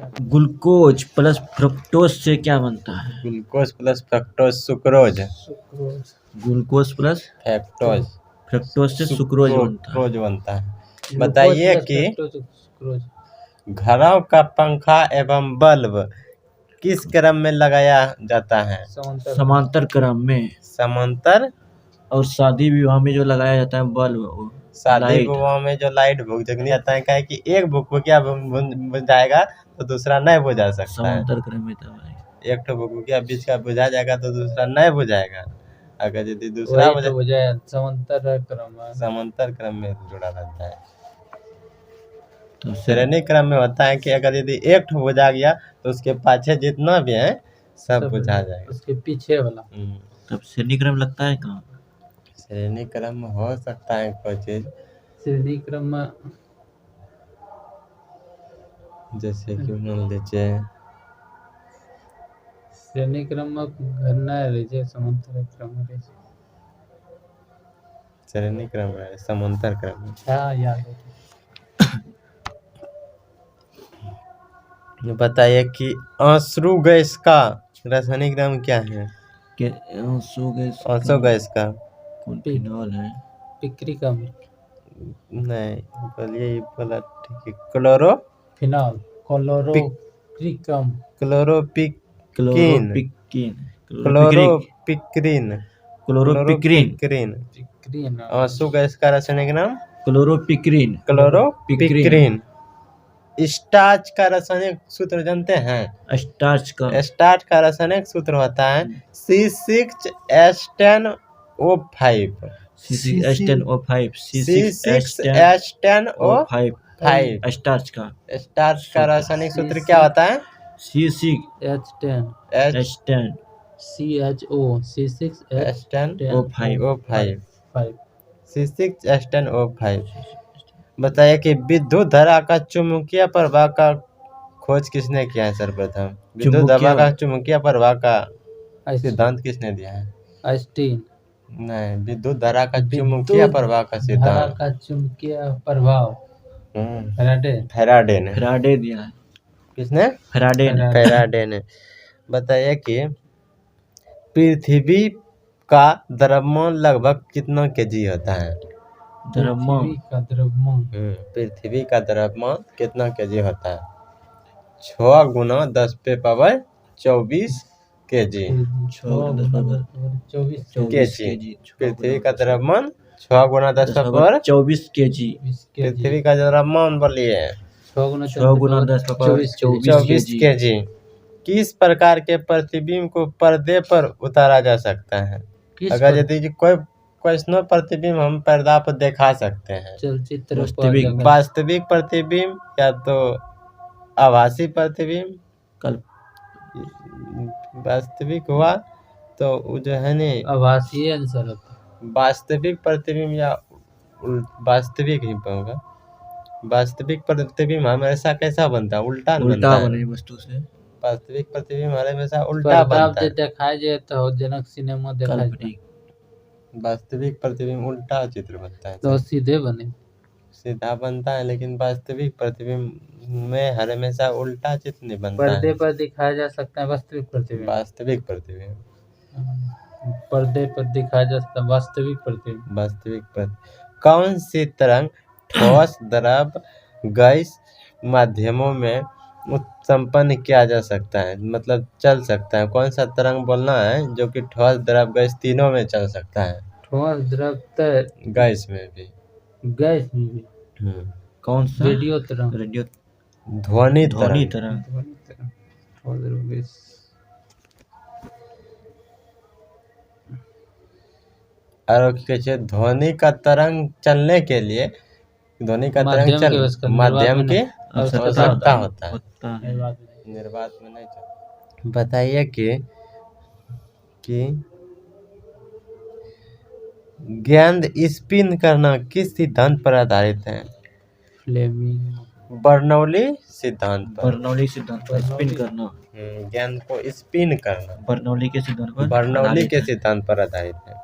Glucose plus fructose से क्या बनता है? Glucose plus fructose sucrose. Glucose plus fructose fructose से सुक्रोज बनता है। सुक्रोज बनता है। बताइए कि सुक्रोज घरों का पंखा एवं बल्ब किस क्रम में लगाया जाता है? समांतर क्रम में। समांतर। और शादी विवाह में जो लगाया जाता है बल्ब, शादी लाइट। विवाह में जो लाइट बुझने जाता है, क्या है कि एक भुकभुकिया बुझ जाएगा तो दूसरा नहीं बुझा सकता है। समांतर क्रम में तब एक तो भुकभुकिया बीच का बुझा जाएगा तो दूसरा नहीं बुझाएगा। अगर यदि दूसरा वही तो बुझाया समांतर क्रम में। समांतर क्रम में जुड़ा रहता है। तो श्रेणी क्रम में होता है कि अगर यदि एक ठो बुझा गया तो उसके पाछे जितना भी है सब बुझा जाएगा। उसके पीछे वाला। तब श्रेणी क्रम लगता है कहाँ? श्रेणी क्रम में हो सकता है कोई चीज। श्रेणी क्रम में जैसे कि मान लीजिए श्रेणी क्रम में घरना रही है, समांतर क्रम में रही है। श्रेणी क्रम है, समांतर क्रम है। हाँ याद है। बताइए कि अश्रु गैस का रासायनिक नाम क्या है? अश्रु गैस का कौन फिनॉल है? पिक्रिक अम्ल। नहीं, बोलिए ये बोला ठीक है। Chloro phenol. Chloropicrin. Chloropicrin. Chloropicrin. अश्रु गैस का रासायनिक नाम क्लोरोपिक्रिन। स्टार्च का रासायनिक सूत्र जानते हैं? स्टार्च का रासायनिक सूत्र होता है C6H10O5। C6H10O5। स्टार्च का रासायनिक सूत्र क्या होता है? C6H10 C6H10O5। बताइए कि विद्युत धारा का चुंबकीय प्रवाह का खोज किसने किया है? सर्वप्रथम विद्युत धारा का चुंबकीय प्रवाह का सिद्धांत किसने दिया है? आइंस्टीन। नहीं, विद्युत धारा का चुंबकीय प्रवाह का सिद्धांत। चुंबकीय प्रभाव फैराडे ने। फैराडे दिया है। किसने? फैराडे ने। बताइए कि पृथ्वी का द्रव्यमान लगभग कितना केजी होता है? पृथ्वी का द्रव्यमान कितना केजी होता है? 6 गुना 10 पे पावर 24 केजी। पृथ्वी का द्रव्यमान 6 गुना 10 पे पावर 24 केजी। पृथ्वी का द्रव्यमान बोलिए 6 गुना 10 पे पावर 24 केजी। किस प्रकार के प्रतिबिंब को पर्दे पर उतारा जा सकता है? अगर यदि कोई वैष्णव प्रतिबिंब हम पर्दा पर दिखा सकते हैं। चलचित्र वास्तविक प्रतिबिंब या तो आभासी प्रतिबिंब। वास्तविक हुआ तो जो है नहीं, आभासी आंसर होता है। वास्तविक प्रतिबिंब या वास्तविक ही होगा। वास्तविक प्रतिबिंब हमेशा कैसा बनता है? उल्टा बनता है वस्तु से। वास्तविक प्रतिबिंब हमेशा उल्टा बनता है। दिखाई जाए तो जनक सिनेमा दिखाई। वास्तविक प्रतिबिंब उल्टा चित्र बनता है तो सीधा बनता है, लेकिन वास्तविक प्रतिबिंब में हमेशा उल्टा चित्र नहीं बनता है। पर्दे पर दिखाया जा सकता है वास्तविक प्रतिबिंब। पर्दे पर दिखाया जा सकता है वास्तविक प्रतिबिंब। कौन सी तरंग ठोस, द्रव, गैस माध्यमों में उत्पन्न किया जा सकता है, मतलब चल सकता है? कौन सा तरंग बोलना है जो कि ठोस, द्रव, गैस तीनों में चल सकता है? ठोस, द्रव, गैस में भी। कौन सा? रेडियो तरंग। ध्वनि तरंग। और कैसे ध्वनि का तरंग चलने के लिए माध्यम की आवश्यकता होता है। निर्वात में नहीं चलता। बताइए कि गेंद स्पिन करना किस सिद्धांत पर आधारित है? बर्नौली सिद्धांत पर स्पिन करना। गेंद को स्पिन करना बर्नौली के सिद्धांत पर आधारित है।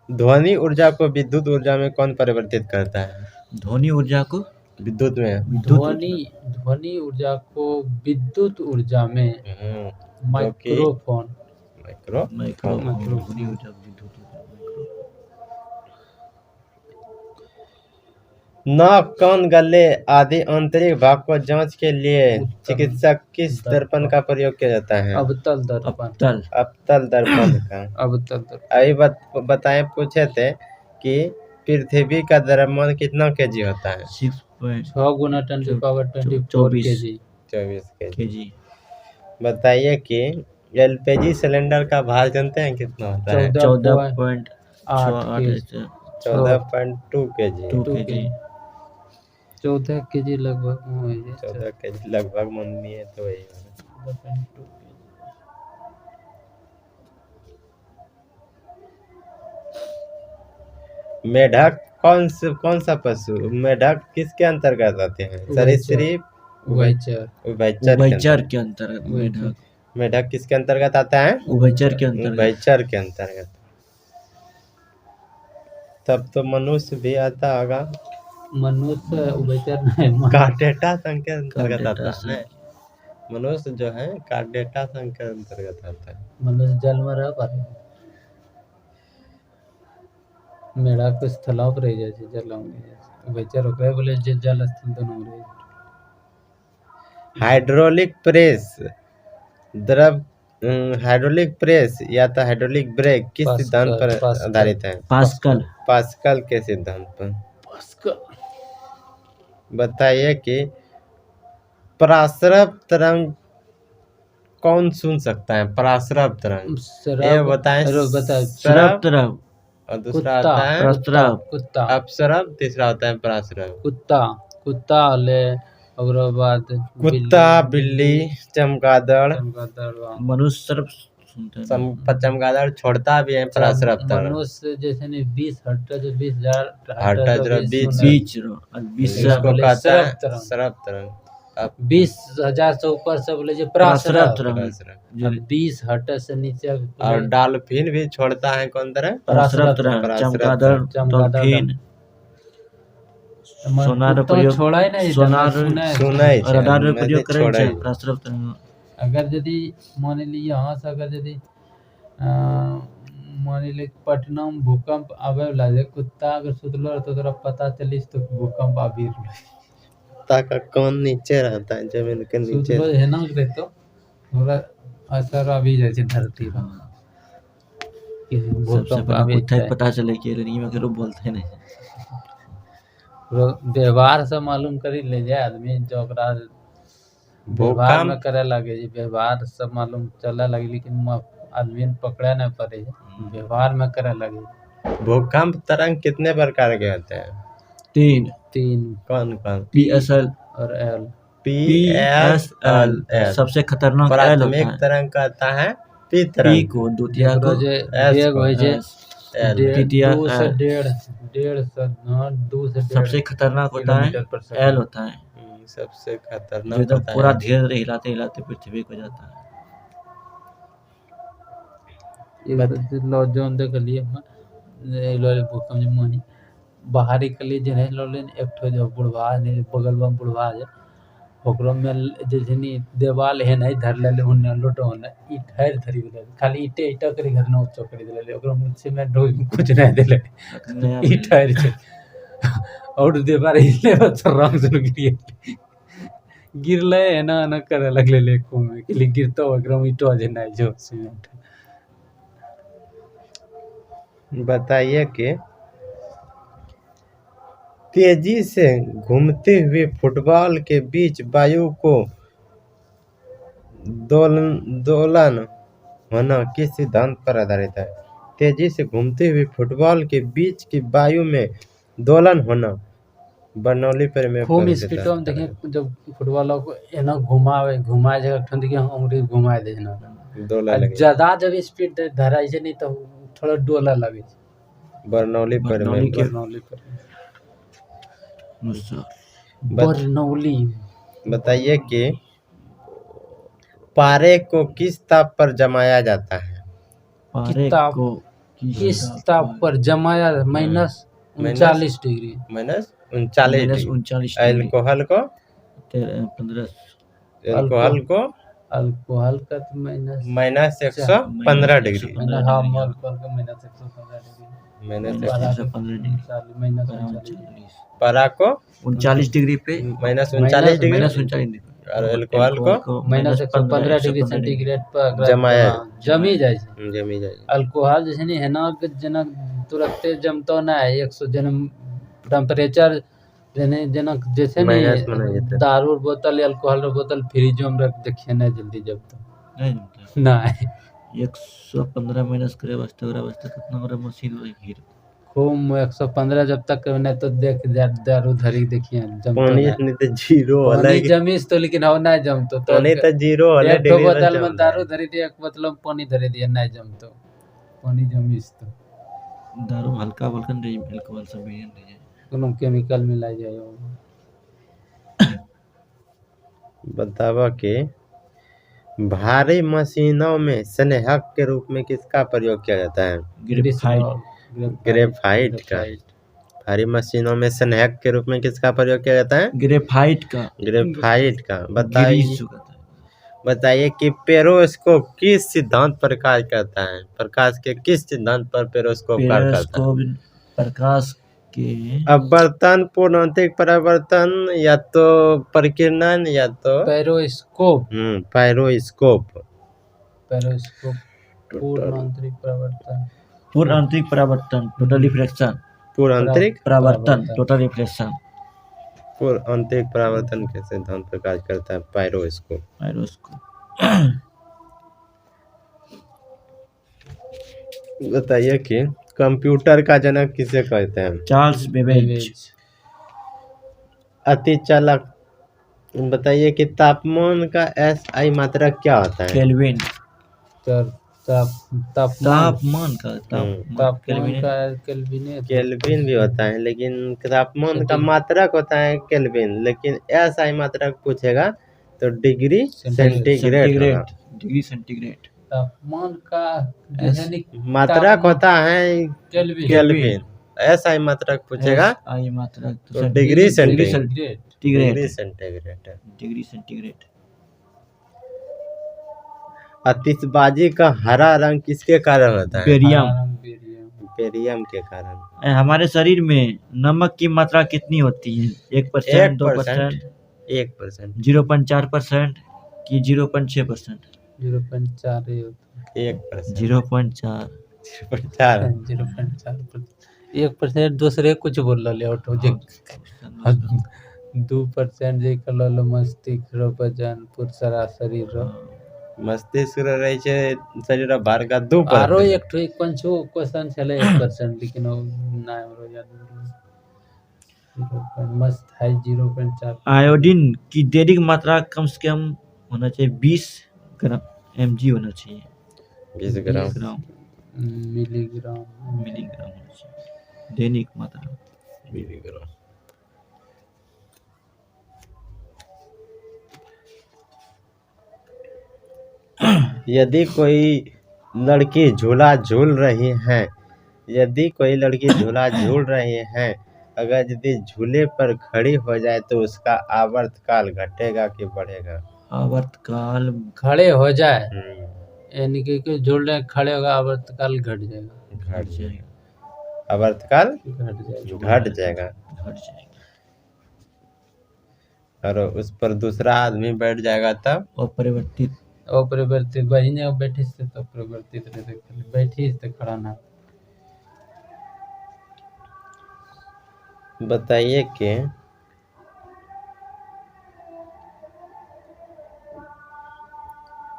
ध्वनि ऊर्जा को विद्युत ऊर्जा में कौन परिवर्तित करता है? ध्वनि ऊर्जा को विद्युत में। ध्वनि ध्वनि ऊर्जा को विद्युत ऊर्जा में जो कि माइक्रोफोन माइक्रोफोन माइक्रोफोन। ध्वनि ऊर्जा विद्युत ऊर्जा माइक्रो। नाक, कान, गले आदि आंतरिक भाग को जांच के लिए चिकित्सक किस दर्पण का प्रयोग किया जाता है? अवतल दर्पण। अवतल अवतल दर्पण का। अवतल दर्पण। अभी बताएं, पूछे थे कि पृथ्वी का द्रव्यमान कितना केजी होता है? 6 गुना 10⁻24 24 kg। 24 केजी। केजी। बताइए कि एलपीजी सिलेंडर का भार जानते हैं कितना होता है? 14.8 14.2 केजी। 2 केजी। 14 kg लगभग हो है। 14 केजी लगभग मानिए तो वही होगा। 14.2 kg। मेढक कौन सा पशु? मेढक किसके अंतर्गत आते हैं? सरीसृप, उभयचर। उभयचर के अंतर्गत मेढक। मेढक किसके अंतर्गत आता है? उभयचर के अंतर्गत। उभयचर के अंतर्गत। तब तो मनुष्य भी आता होगा। मनुष्य उभयचर नहीं। कार्डेटा संघ के अंतर्गत आता कार्डेटा है। मनुष्य जो है कार्डेटा संघ के अंतर्गत आता है। मनुष्य जल में रह पाते। मेढक स्थलों पर रह जाए, जलों में। उभयचर ओकरे बोले जे जल स्थल दोनों में रहे। हाइड्रोलिक प्रेस द्रव हाइड्रोलिक प्रेस या तो हाइड्रोलिक ब्रेक किस सिद्धांत पर आधारित है? पास्कल के सिद्धांत पर। बताइए कि पराश्रव तरंग कौन सुन सकता है? पराश्रव तरंग ये बताएं। श्रव तरंग और दूसरा आता है प्रस्रव। कुत्ता। अपसरव, तीसरा होता है पराश्रव। कुत्ता ले और बाद कुत्ता, बिल्ली, चमगादड़। मनुष्य सर्प सुनते हैं। चमगादड़ छोड़ता भी है पराश्रव तरंग। मनुष्य जैसे नहीं 20 हर्ट्ज 20,000 20 इसको कहता है श्रव तरंग। 20,000 से ऊपर से बोले जो प्रस्रव पराश्रव। तरंग। 20 हर्ट्ज से नीचे और डॉल्फिन भी छोड़ता है कौन तरह? प्रस्रव तरंग। चमगादड़, डॉल्फिन। सोनार प्रयोग छोड़ा ही नहीं। सोनार सुनाई रडार में प्रयोग करै छै प्रस्रव तरंग। अगर यदि मान ली यहाँ से अगर यदि मान ली पटना में भूकंप आवे वाला है, कुत्ता अगर सुतलो रह तो तोरा पता चलिस तो भूकंप आबि रहलो। कुत्ता का कान नीचे रहता है, जमीन के नीचे। सुतलो है ना रे तो थोड़ा असर आबि जाए छै धरती पर। सबसे पहले कुत्ता के पता चले कि रनी में करो बोलते नहीं। व्यवहार से मालूम करी ले जाए आदमी जो ओकरा व्यवहार में करे लगे, व्यवहार से मालूम चले लगे, लेकिन आदमी पकड़े नहीं पड़े, व्यवहार में करे लगे। भूकंप तरंग कितने प्रकार के होते हैं? 3। कौन? PSL और L। PSL सबसे खतरनाक L होता प्राथमिक है। तरंग कहता है P P तरंग को द्वितीय को वेग होय छै द्वितीय 2 से 1.5 सबसे खतरनाक होता है L होता है। सबसे जो खतरनाक एकदम होता पूरा है। धीरे हिलाते हिलाते पृथ्वी को जाता है। लो जोन देख लिए लो भूकंप जे मोनी बाहरी कली जे है लो लेन एक ठो जो बुढ़वा ने बगल में बुढ़वा जे ओकरो में जे जनी देवाल है नहीं धर ले होने लोटो ने ई ठहर धरी ले खाली ईटे ईटा करे घर न उच्च कर दे ले ओकरो मुझसे में ढो कुछ नहीं देले ई ठहर छे और देवाल हिले बस रंग से गिरले है ना करे लगले ले को में कि गिरतो ओकरो ईटो जे नहीं जो सीमेंट। बताइए कि तेजी से घूमते हुए फुटबॉल के बीच वायु को दोलन होना किस सिद्धांत पर आधारित है? तेजी से घूमते हुए फुटबॉल के बीच की वायु में दोलन होना बर्नौली प्रमेय खूब स्पीड में देखें जब फुटबॉल को एना घुमाए जगह ठंड के उंगली घुमाए दे ना डोला लगे ज्यादा जब स्पीड धराई छै नहीं तो थोड़ा डोला लगे बर्नौली प्रमेय। बर्नौली। बताइए कि पारे को किस ताप पर जमाया जाता है? किस ताप पर जमाया? -39 डिग्री। -39 डिग्री। अल्कोहल को 15 अल्कोहल को अल्कोहल का तो -115 डिग्री। हाँ, अल्कोहल का -115 डिग्री, -140 पारा को 39 डिग्री पे -39 डिग्री -39 डिग्री और अल्कोहल को -115 डिग्री सेंटीग्रेड पर जमाया जमी जाए छै। जमी जाए। अल्कोहल जे छै ने एना जेना तुरंते जमतो ना है, 100 जेना टेम्परेचर जेना जे छै ने माइनस में नहीं जेतै। दारू बोतल या अल्कोहल रो बोतल फ्रिजो में रख देखिए ना जल्दी जमतो नहीं जमता। नहीं। 115 माइनस करे वास्ते ओकरा वास्ते कितना बड़ा मशीन लगी। खूब 115 जब तक नहीं तो देख दारू धरी देखिए जमतो पानी ना। नहीं तो जीरो पानी अलग जमीस तो लेकिन हो ना जमतो तो पानी तो जीरो अलग एक डिग्री बोतल में जम दारू धरी दिए, एक बोतल में पानी धरी दिए, नहीं जमतो पानी जमीस तो दारू हल्का बल्कन रही अल्कोहल सब भी नहीं है। कोनो केमिकल मिलाई जाए। बतावा कि भारी मशीनों में स्नेहक के रूप में किसका प्रयोग किया जाता है? ग्रेफाइट का। भारी मशीनों में स्नेहक के रूप में किसका प्रयोग किया जाता है? ग्रेफाइट का। ग्रेफाइट का। ग्रीस जो कहता है। बताइए कि पेरोस्कोप किस सिद्धांत पर कार्य करता है? प्रकाश के किस सिद्धांत पर पेरोस्कोप कार्य करता है? पेरोस्कोप प्रकाश के अपवर्तन, पूर्णांतरिक परावर्तन, या तो प्रकीर्णन, या तो पेरोस्कोप पायरोस्कोप। पूर्णांतरिक परावर्तन, पूर्ण आंतरिक परावर्तन टोटल रिफ्लेक्शन। पूर्णांतरिक परावर्तन टोटल रिफ्लेक्शन। पूर्ण आंतरिक परावर्तन के सिद्धांत पर कार्य करता है पायरोस्कोप। पायरोस्कोप। बताइए कि कंप्यूटर का जनक किसे कहते हैं? Charles Babbage. अतिचालक। बताइए कि तापमान का SI मात्रक क्या होता है? केल्विन। तापमान का केल्विन भी होता है, लेकिन तापमान का मात्रक होता है केल्विन, लेकिन SI मात्रक पूछेगा तो डिग्री सेंटीग्रेड होगा। Degree centigrade. तापमान का मात्रक होता है केल्विन। SI मात्रक पूछेगा आई मात्रक तो डिग्री सेंटीग्रेड। Degree centigrade. आतिशबाजी का हरा रंग किसके कारण होता है? बेरियम। बेरियम के कारण। हमारे शरीर में नमक की मात्रा कितनी होती है? 1%, 2%, 1%, 0.4% कि 0.6%? 0.4 1%, 0.4। 1% दूसरे कुछ बोल रहे ऑटो जे 2% जे कलल मस्तिष्क रो वजन पूरा सारा शरीर रो मस्तिष्क रहे छे शरीर भार का 2%। आरो एक ठो पंचो क्वेश्चन छले 1% लेकिन वो ना हमरो याद मस्त है 0.4। आयोडीन की दैनिक मात्रा कम से कम होना चाहिए 20 ग्राम mg होना चाहिए। 20 ग्राम मिलीग्राम होना चाहिए दैनिक मात्रा। मिलीग्राम। यदि कोई लड़की झूला झूल रही है, अगर यदि झूले पर खड़ी हो जाए तो उसका आवर्तकाल घटेगा कि बढ़ेगा? आवर्तकाल खड़े हो जाए यानी कि झूल रहे खड़े होगा, आवर्तकाल घट जाएगा। आवर्तकाल घट जाएगा। और उस पर दूसरा आदमी बैठ जाएगा तब अपरिवर्तित बहिने बैठी से तो परिवर्तित रहते, बैठी से खड़ा ना। बताइए कि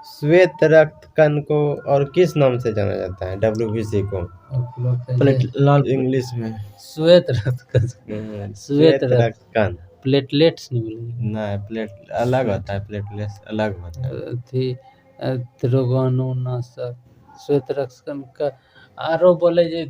श्वेत रक्त कण को और किस नाम से जाना जाता है? WBC को इंग्लिश में श्वेत रक्त कण। प्लेटलेट्स नहीं बोलेंगे ना, प्लेट अलग होता है, प्लेटलेट्स अलग होता है। रोगाणुनाशक श्वेत रक्त कण का आरो बोले जे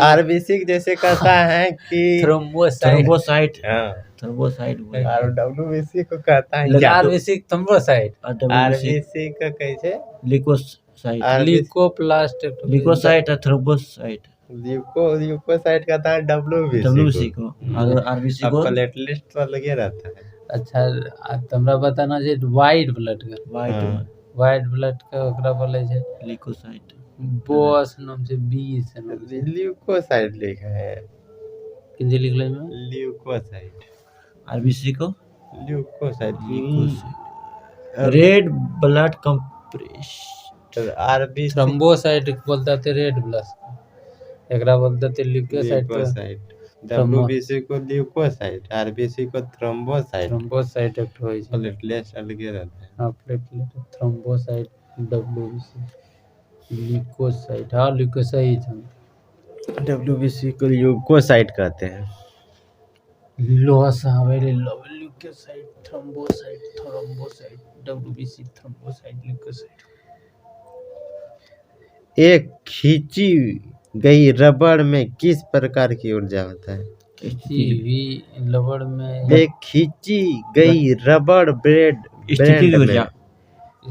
RBC जैसे कहता है कि थ्रोम्बोसाइट। हाँ, थ्रोम्बोसाइट और WBC को कहता है RBC थ्रोम्बोसाइट। RBC का कैसे? लिकोसाइट। लिकोप्लास्ट लिकोसाइट और थ्रोम्बोसाइट। ल्यूकोसाइट कहता है WBC को और RBC को प्लेटलेट तो लगे रहता है। अच्छा हमरा बताना छै व्हाइट ब्लड का वाइट हाँ। व्हाइट ब्लड का ओकरा बोले छै लिकोसाइट बोस नाम से 20 नाम से ल्यूकोसाइट लिखा है, किंजे लिखले में ल्यूकोसाइट, आरबीसी को leucocyte, leucocyte red blood compress RBC, thrombocyte बोलते थे रेड ब्लड एकरा बोलते थे ल्यूकोसाइट तो ल्यूकोसाइट, डब्ल्यूबीसी को ल्यूकोसाइट, आरबीसी को थ्रोम्बोसाइट, थ्रोम्बोसाइट एक होय छै प्लेटलेट्स अलगे रहता है। हां प्लेटलेट थ्रोम्बोसाइट डब्ल्यूबीसी ल्यूकोसाइट हां ल्यूकोसाइट डब्ल्यूबीसी को ल्यूकोसाइट कहते हैं। लॉस हमारे leucocyte thrombocyte WBC thrombocyte leucocyte एक खींची गई रबड़ में किस प्रकार की ऊर्जा होता है? भी लवड़ में एक खींची गई रबड़ स्थिति बैंड ऊर्जा में,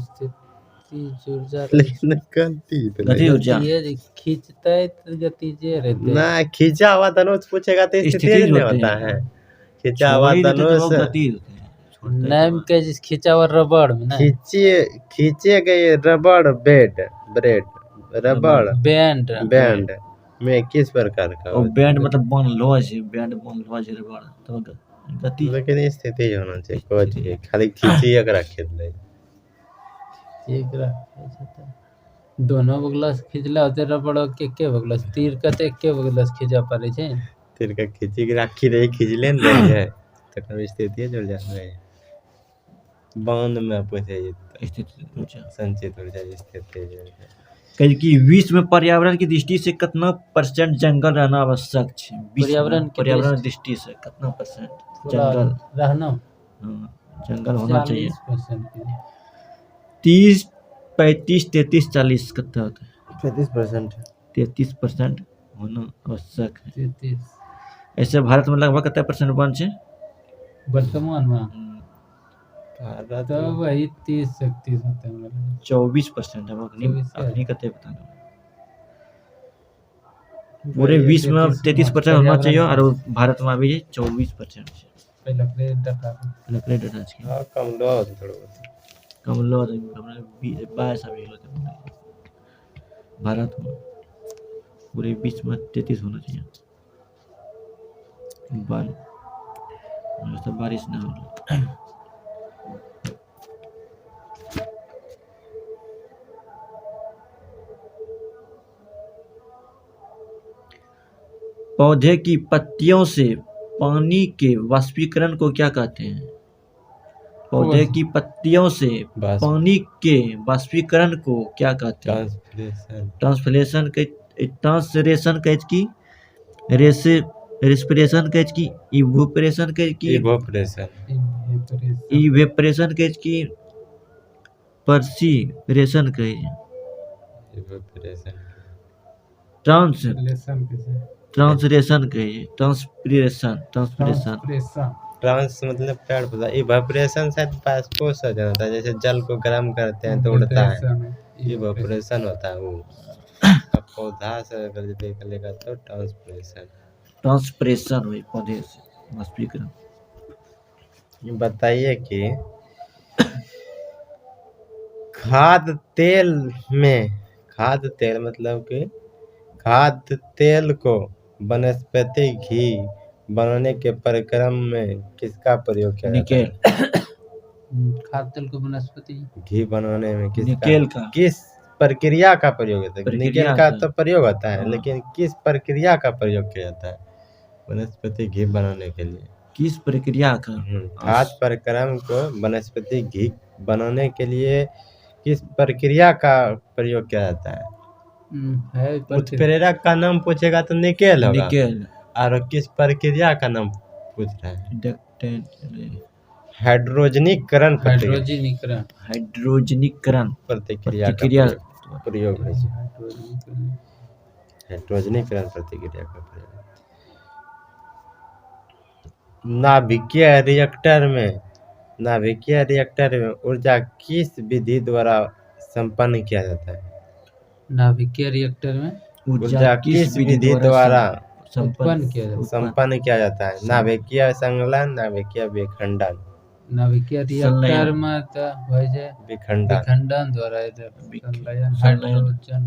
स्थिति ऊर्जा लेकिन गलती तो गति नहीं। ऊर्जा ये खींचता है तो गतिज रहते ना खींचा हुआ धनुष पूछेगा तो स्थिति स्थिति नहीं होते होता हैं। है। खींचा हुआ छोड़ ही देते तो वो धनुष, गति होते हैं। छोड़ते तो नाम के जिस खींचा हुआ रबड़ में ना खींचे गए रबड़ रबड़ बैंड बैंड में किस प्रकार का वो होता बैंड मतलब बनलो छै बैंड बनलो छै रबड़ तो गति है? लेकिन स्थिति होना चाहिए, कोई चीज खाली खींची एकरा खींच ले। एकरा दोनों बगला से खींचला होते रबड़ के बगला से तीर कते के बगला से खींचा पड़े छै तीर का खींची के राखी रही, खींच ले न रही है तो कभी स्थिति जुड़ जा रही है। बांध में पूछे स्थिति ऊर्जा संचित ऊर्जा स्थिति जो है। कहे कि विश्व में पर्यावरण की दृष्टि से कितना % जंगल रहना आवश्यक है? पर्यावरण दृष्टि से कितना % जंगल रहना जंगल होना चाहिए? 40% 30 35 33 40 कितना होता है? 35%। 33% होना आवश्यक है। 33 ऐसे भारत में लगभग कितना % वन है? वर्तमान में भारत तो वही 30-31 होते हैं 24% अब 24 है। अपनी कते बताना पूरे विश्व में 33% होना चाहिए और भारत में भी 24% है। पहले अपने डाटा लकड़े डाटा छै हाँ कम लो थोड़ा कम लो हमरा 22 आबि गेलो भारत में पूरे विश्व में 33 होना चाहिए। बारिश ना हो पौधे की पत्तियों से पानी के वाष्पीकरण को क्या कहते हैं? पौधे की पत्तियों से पानी के वाष्पीकरण को क्या कहते हैं? ट्रांसलेशन कहे की रेस्पिरेशन कहे की इवोपरेशन कहे की इवेपरेशन कहे की पर्सिरेशन कहे ट्रांसलेशन कहे ट्रांसपिरेशन ट्रांस मतलब पेड़ पौधा, इवेपोरेशन शायद बाष्पोस हो जाता है, जैसे जल को गर्म करते हैं तो उड़ता है, इवेपोरेशन होता है वो। अब पौधा से अगर देख लेगा तो ट्रांसपिरेशन हुई पौधे से वाष्पीकरण। बताइए कि खाद्य तेल मतलब कि खाद्य तेल को वनस्पति घी बनाने के प्रक्रम में किसका प्रयोग किया जाता है? खाद्य तेल को वनस्पति घी बनाने में निकेल का किस प्रक्रिया का प्रयोग होता है? प्रक्रिया निकेल का का। तो प्रयोग होता है, हाँ। लेकिन किस प्रक्रिया का प्रयोग किया जाता है वनस्पति घी बनाने के लिए? किस प्रक्रिया का? खाद्य प्रक्रम को वनस्पति घी बनाने के लिए किस प्रक्रिया का प्रयोग किया जाता है? उत्प्रेरक का नाम पूछेगा तो निकेल होगा। निकेल और किस प्रक्रिया का नाम पूछ रहा है? हाइड्रोजनीकरण प्रतिक्रिया का प्रयोग है। हाइड्रोजनीकरण प्रतिक्रिया का प्रयोग। नाभिकीय रिएक्टर में ऊर्जा किस विधि द्वारा संपन्न किया जाता है? नाभिकीय रिएक्टर में ऊर्जा किस विधि द्वारा संपन्न किया जाता है? संपन्न किया जाता है? नाभिकीय संकलन, नाभिकीय विखंडन। नाभिकीय रिएक्टर में तो હોય છે विखंडन विखंडन द्वारा संलयन हाइड्रोजन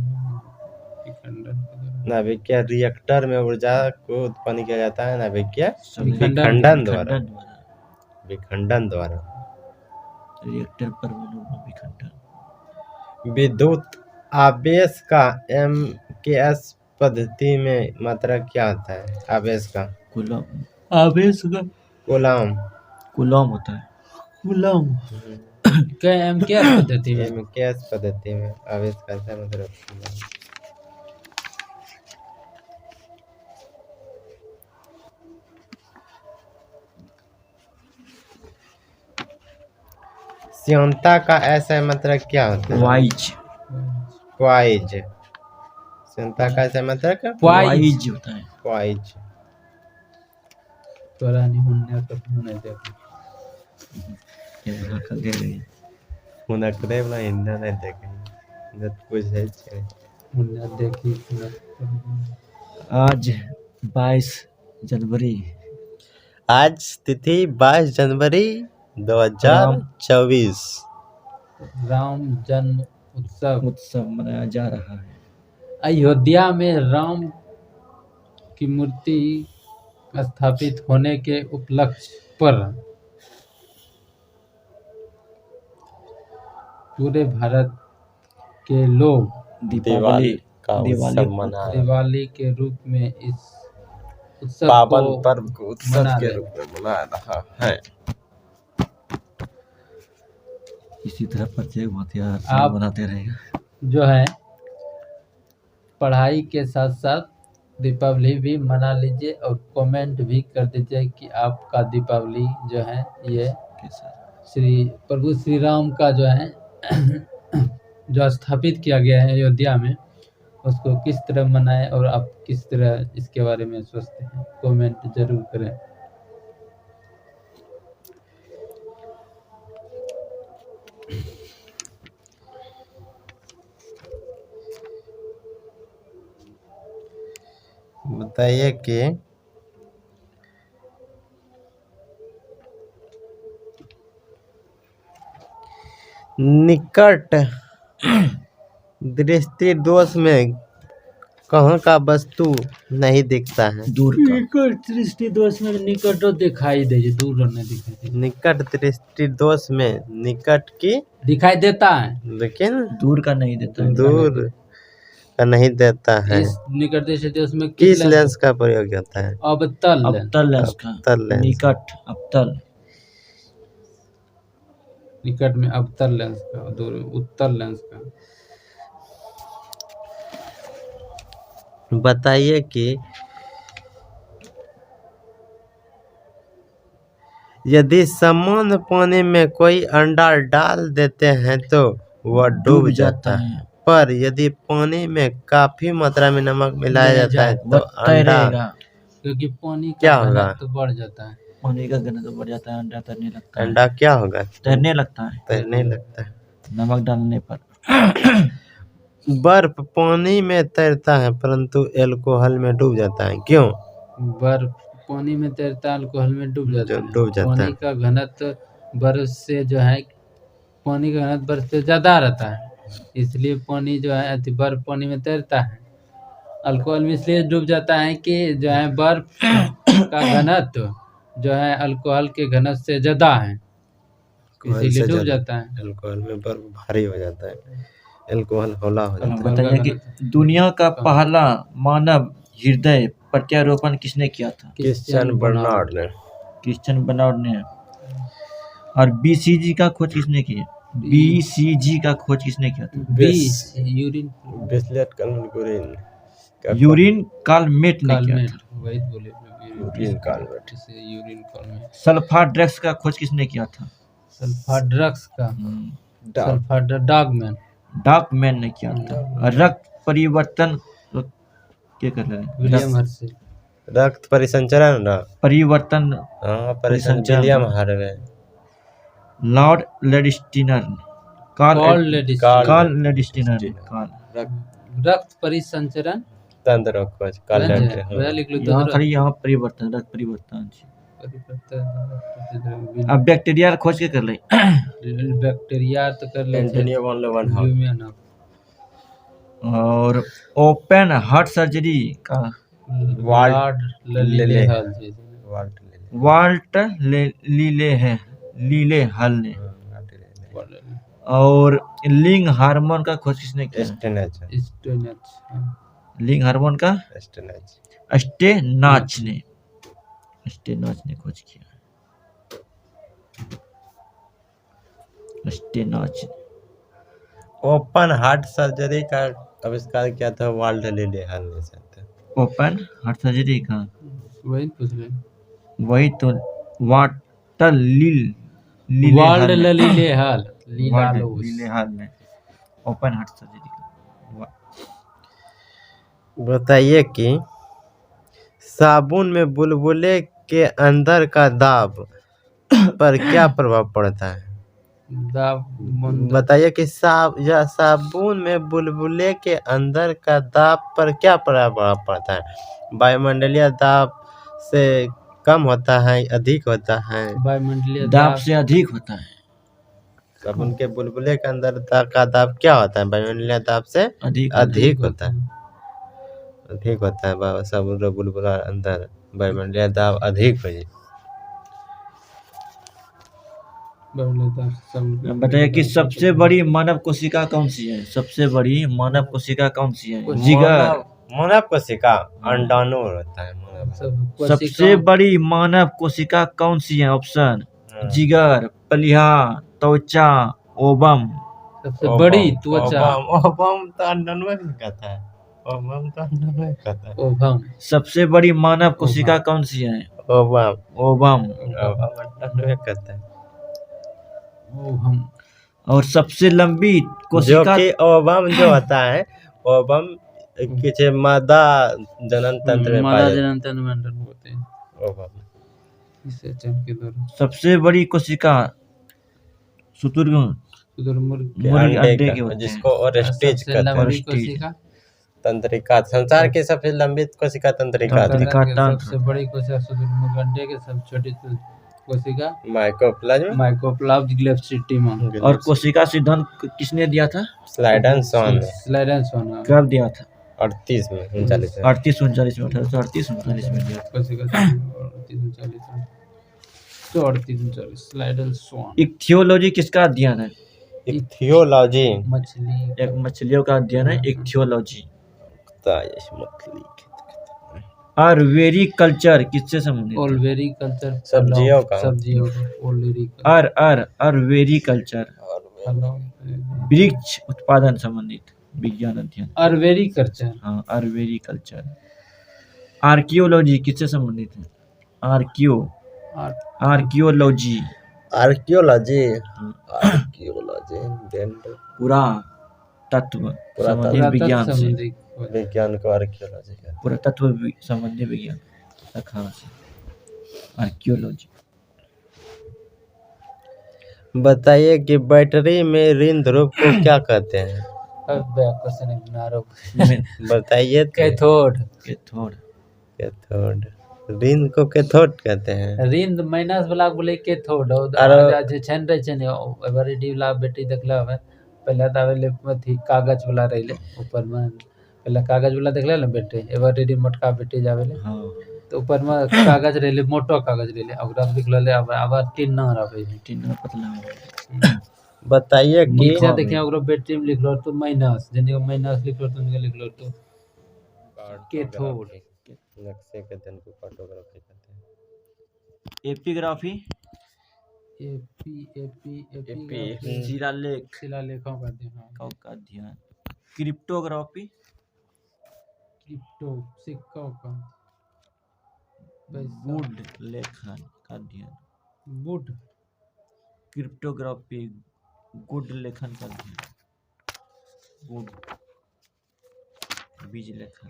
विखंडन के द्वारा नाभिकीय रिएक्टर में ऊर्जा को उत्पन्न किया जाता है नाभिकीय विखंडन विखंडन द्वारा विखंडन द्वारा विखंडन द्वारा रिएक्टर परमाणु में विखंडन। विद्युत आवेश का MKS पद्धति में मात्रा क्या होता है? आवेश का कूलम आवेश का कूलम कूलम होता है कूलम क्या MKS पद्धति में MKS पद्धति में आवेश का ऐसा मतलब कूलम। श्यानता का ऐसा मतलब क्या होता है? वाइज क्वाइज। श्यानता का ऐसा मतलब क्या? वाइज होता है क्वाइज। तोरा नहीं होने का होने दे ये यहाँ का दे रही है हुनक रे वाला हिंदा नहीं देखे जब कुछ है छे होने देखी आज 22 जनवरी आज तिथि 22 जनवरी 2024 राम जन्म उत्सव उत्सव मनाया जा रहा है। अयोध्या में राम की मूर्ति स्थापित होने के उपलक्ष्य पर पूरे भारत के लोग दीपावली का दिवाली उत्सव मना रहे हैं। दिवाली के रूप में इस उत्सव पावन को पर्व को उत्सव मना के रहे रूप में मना रहा है। इसी तरह प्रत्येक हथियार आप- बनाते रहेगा। जो है पढ़ाई के साथ साथ दीपावली भी मना लीजिए और कमेंट भी कर दीजिए कि आपका दीपावली जो है ये कैसा प्रभु श्री राम का जो है जो स्थापित किया गया है अयोध्या में उसको किस तरह मनाएं और आप किस तरह इसके बारे में सोचते हैं कमेंट जरूर करें। बताइए कि निकट दृष्टि दोष में कहाँ का वस्तु नहीं दिखता है? दूर का निकट दृष्टि दोष में निकट दिखाई दे दूर नहीं दिखाई दे निकट दृष्टि दोष में निकट की दिखाई देता है लेकिन दूर का नहीं देता है। दूर का नहीं देता है। इस निकट दृष्टि दोष में किस लेंस का प्रयोग होता है? अवतल लेंस। अवतल लेंस का अवतल लेंस। निकट अवतल निकट में अवतल लेंस का दूर उत्तल लेंस का। बताइए कि यदि समान पानी में कोई अंडा डाल देते हैं तो वह डूब जाता है, पर यदि पानी में काफी मात्रा में नमक मिलाया जाता है तो वह अंडा तैरेगा। क्योंकि पानी क्या का होगा? घनत्व बढ़ जाता है। पानी का घनत्व बढ़ जाता है, अंडा तैरने लगता है। अंडा क्या होगा? तैरने लगता है तैरने लगता है। नमक डालने पर। बर्फ पानी में तैरता है परंतु अल्कोहल में डूब जाता है, क्यों? बर्फ पानी में तैरता है अल्कोहल में डूब जाता है। डूब जाता पानी है। का घनत्व बर्फ से जो है पानी का घनत्व बर्फ से ज्यादा रहता है, इसलिए पानी जो है अति बर्फ पानी में तैरता है। अल्कोहल में इसलिए डूब जाता है कि जो है बर्फ का घनत्व जो है अल्कोहल के घनत्व से ज्यादा है, इसीलिए डूब जाता है। अल्कोहल में बर्फ भारी हो जाता है, अल्कोहल हौला हो जाता है। बताइए कि दुनिया का पहला मानव हृदय प्रत्यारोपण किसने किया था? क्रिश्चियन बर्नार्ड ने। क्रिश्चियन बर्नार्ड ने। और BCG का खोज किसने की? BCG का खोज किसने किया था? यूरिन बिस्लेट कलमकुरिन यूरिन कालमेट ने किया कालमेट था। वही बोले यूरिन कालमेट। से यूरिन कालमेट। सल्फा ड्रग्स का खोज किसने किया था? सल्फा ड्रग्स का सल्फा डॉगमैन डॉकमैन ने किया था। और रक्त परिवर्तन क्या कर रहे हैं? William Hershey. रक्त परिसंचरण ना? परिवर्तन हाँ, परिसंचरण William Harvey. Lord Landsteiner Karl Landsteiner. Karl Landsteiner रक्त परिसंचरण तंत्र खोज कार्ल लेडिस्टिनर। वह लिख लो यहाँ तो खाली यहाँ परिवर्तन रक्त परिवर्तन अब बैक्टीरिया खोज के कर ले बैक्टीरिया तो कर ले एंटोनियो वॉन लेवनहॉक। ल्यूमियन और ओपन हार्ट सर्जरी का वाल्ट ललीले हल जी वाल्ट ले ले। वाल्ट लीले है लीले हल ने। वाल्ट ले ले। और लिंग हार्मोन का खोज किसने किया? स्टेनच। लिंग हार्मोन का स्टेनच। स्टेनाच ने खोज किया। स्टेनाच ओपन हार्ट सर्जरी का आविष्कार किया था वाल्ट ले हल ने शायद। ओपन हार्ट सर्जरी का वही पूछ रहे वही तो वाटर वाल्ट ललीले हल लीले हाल में ओपन हार्ट सर्जरी का। बताइए कि साबुन में बुलबुले के अंदर का दाब पर क्या प्रभाव पड़ता है? बताइए कि साबुन में बुलबुले के अंदर का दाब पर क्या प्रभाव पड़ता है? वायुमंडलीय दाब से कम होता है, अधिक होता है? वायुमंडलीय दाब से अधिक होता है। साबुन के बुलबुले के अंदर का दाब क्या होता है? वायुमंडलीय दाब से अधिक होता है। अधिक होता है साबुन का बुलबुला अंदर वायुमंडलीय दाब अधिक हो जाए। बताइए कि सबसे बड़ी मानव कोशिका कौन सी है? सबसे बड़ी मानव कोशिका कौन सी है? जिगर। मानव कोशिका अंडाणु होता है। सबसे बड़ी मानव कोशिका कौन सी है? ऑप्शन जिगर, प्लीहा, त्वचा, ओवम। सबसे बड़ी त्वचा। ओवम तो अंडाणु में कहता है। ओवम तो अंडाणु में कहता है। ओवम। सबसे बड़ी मानव कोशिका कौन सी है? ओवम अंडाणु में कहता है। और सबसे लंबी कोशिका जो कि ओवम जो होता है, ओवम किसी मादा जनन तंत्र में पाया जाता है। ओवम। सबसे बड़ी कोशिका शुतुरमुर्ग अंडे के होते हैं। जिसको ओरेस्टेज कहते हैं। तंत्रिका संसार की सबसे लंबी कोशिका तंत्रिका। सबसे बड़ी कोशिका शुतुरमुर्ग अंडे के सबसे छोटी कोशिका माइकोप्लाज्म ग्लेब्स्टिमा। और कोशिका सिद्धांत किसने दिया था? स्लाइडेनसन। कब दिया था? 38 में 39 में 1839 में 1838 में दिया था। इक्थियोलॉजी किसका अध्ययन है? इक्थियोलॉजी एक मछलियों का अध्ययन है इक्थियोलॉजी। आयुर्वेदिक कल्चर किससे संबंधित? ओलवेरी कल्चर सब्जियों का। आयुर्वेदिक कल्चर वृक्ष उत्पादन संबंधित विज्ञान अध्ययन। आयुर्वेदिक कल्चर। हाँ, आयुर्वेदिक कल्चर। आर्कियोलॉजी किससे संबंधित है? आर्कियोलॉजी पूरा तत्व संबंधी विज्ञान से। विज्ञान को आर्कियोलॉजी कहते हैं। पूरा तत्व संबंधी विज्ञान शाखा से आर्कियोलॉजी। बताइए कि बैटरी में ऋण ध्रुव को क्या कहते हैं? बताइए। कैथोड। ऋण को कैथोड कहते हैं। ऋण माइनस वाला बोले कैथोड। जे छन रहे छन एवरेडी वाला बैटरी देखला है पहले त आवेले अथी कागज वाला रहले ऊपर में। पहले कागज वाला देखले ना बैटरी एवरेडी मोटका बैटरी जावेले। हां तो ऊपर में कागज रहले मोटो कागज रहले ओकरा लिखले अब टिन न रहे टिन पतला। बताइए कि नीचे देखिए ओकरा बैटरी में लिखलो तो माइनस जने माइनस लिखलो तो लिखलो तो कैथोड। नक्शे के दिन को कार्टोग्राफी कहते हैं। एपिग्राफी शिलालेखों का अध्ययन। क्रिप्टोग्राफी सिक्कों का। गुड लेखन का अध्ययन। गुड क्रिप्टोग्राफी गुड लेखन का अध्ययन। गुड बीज लेखन।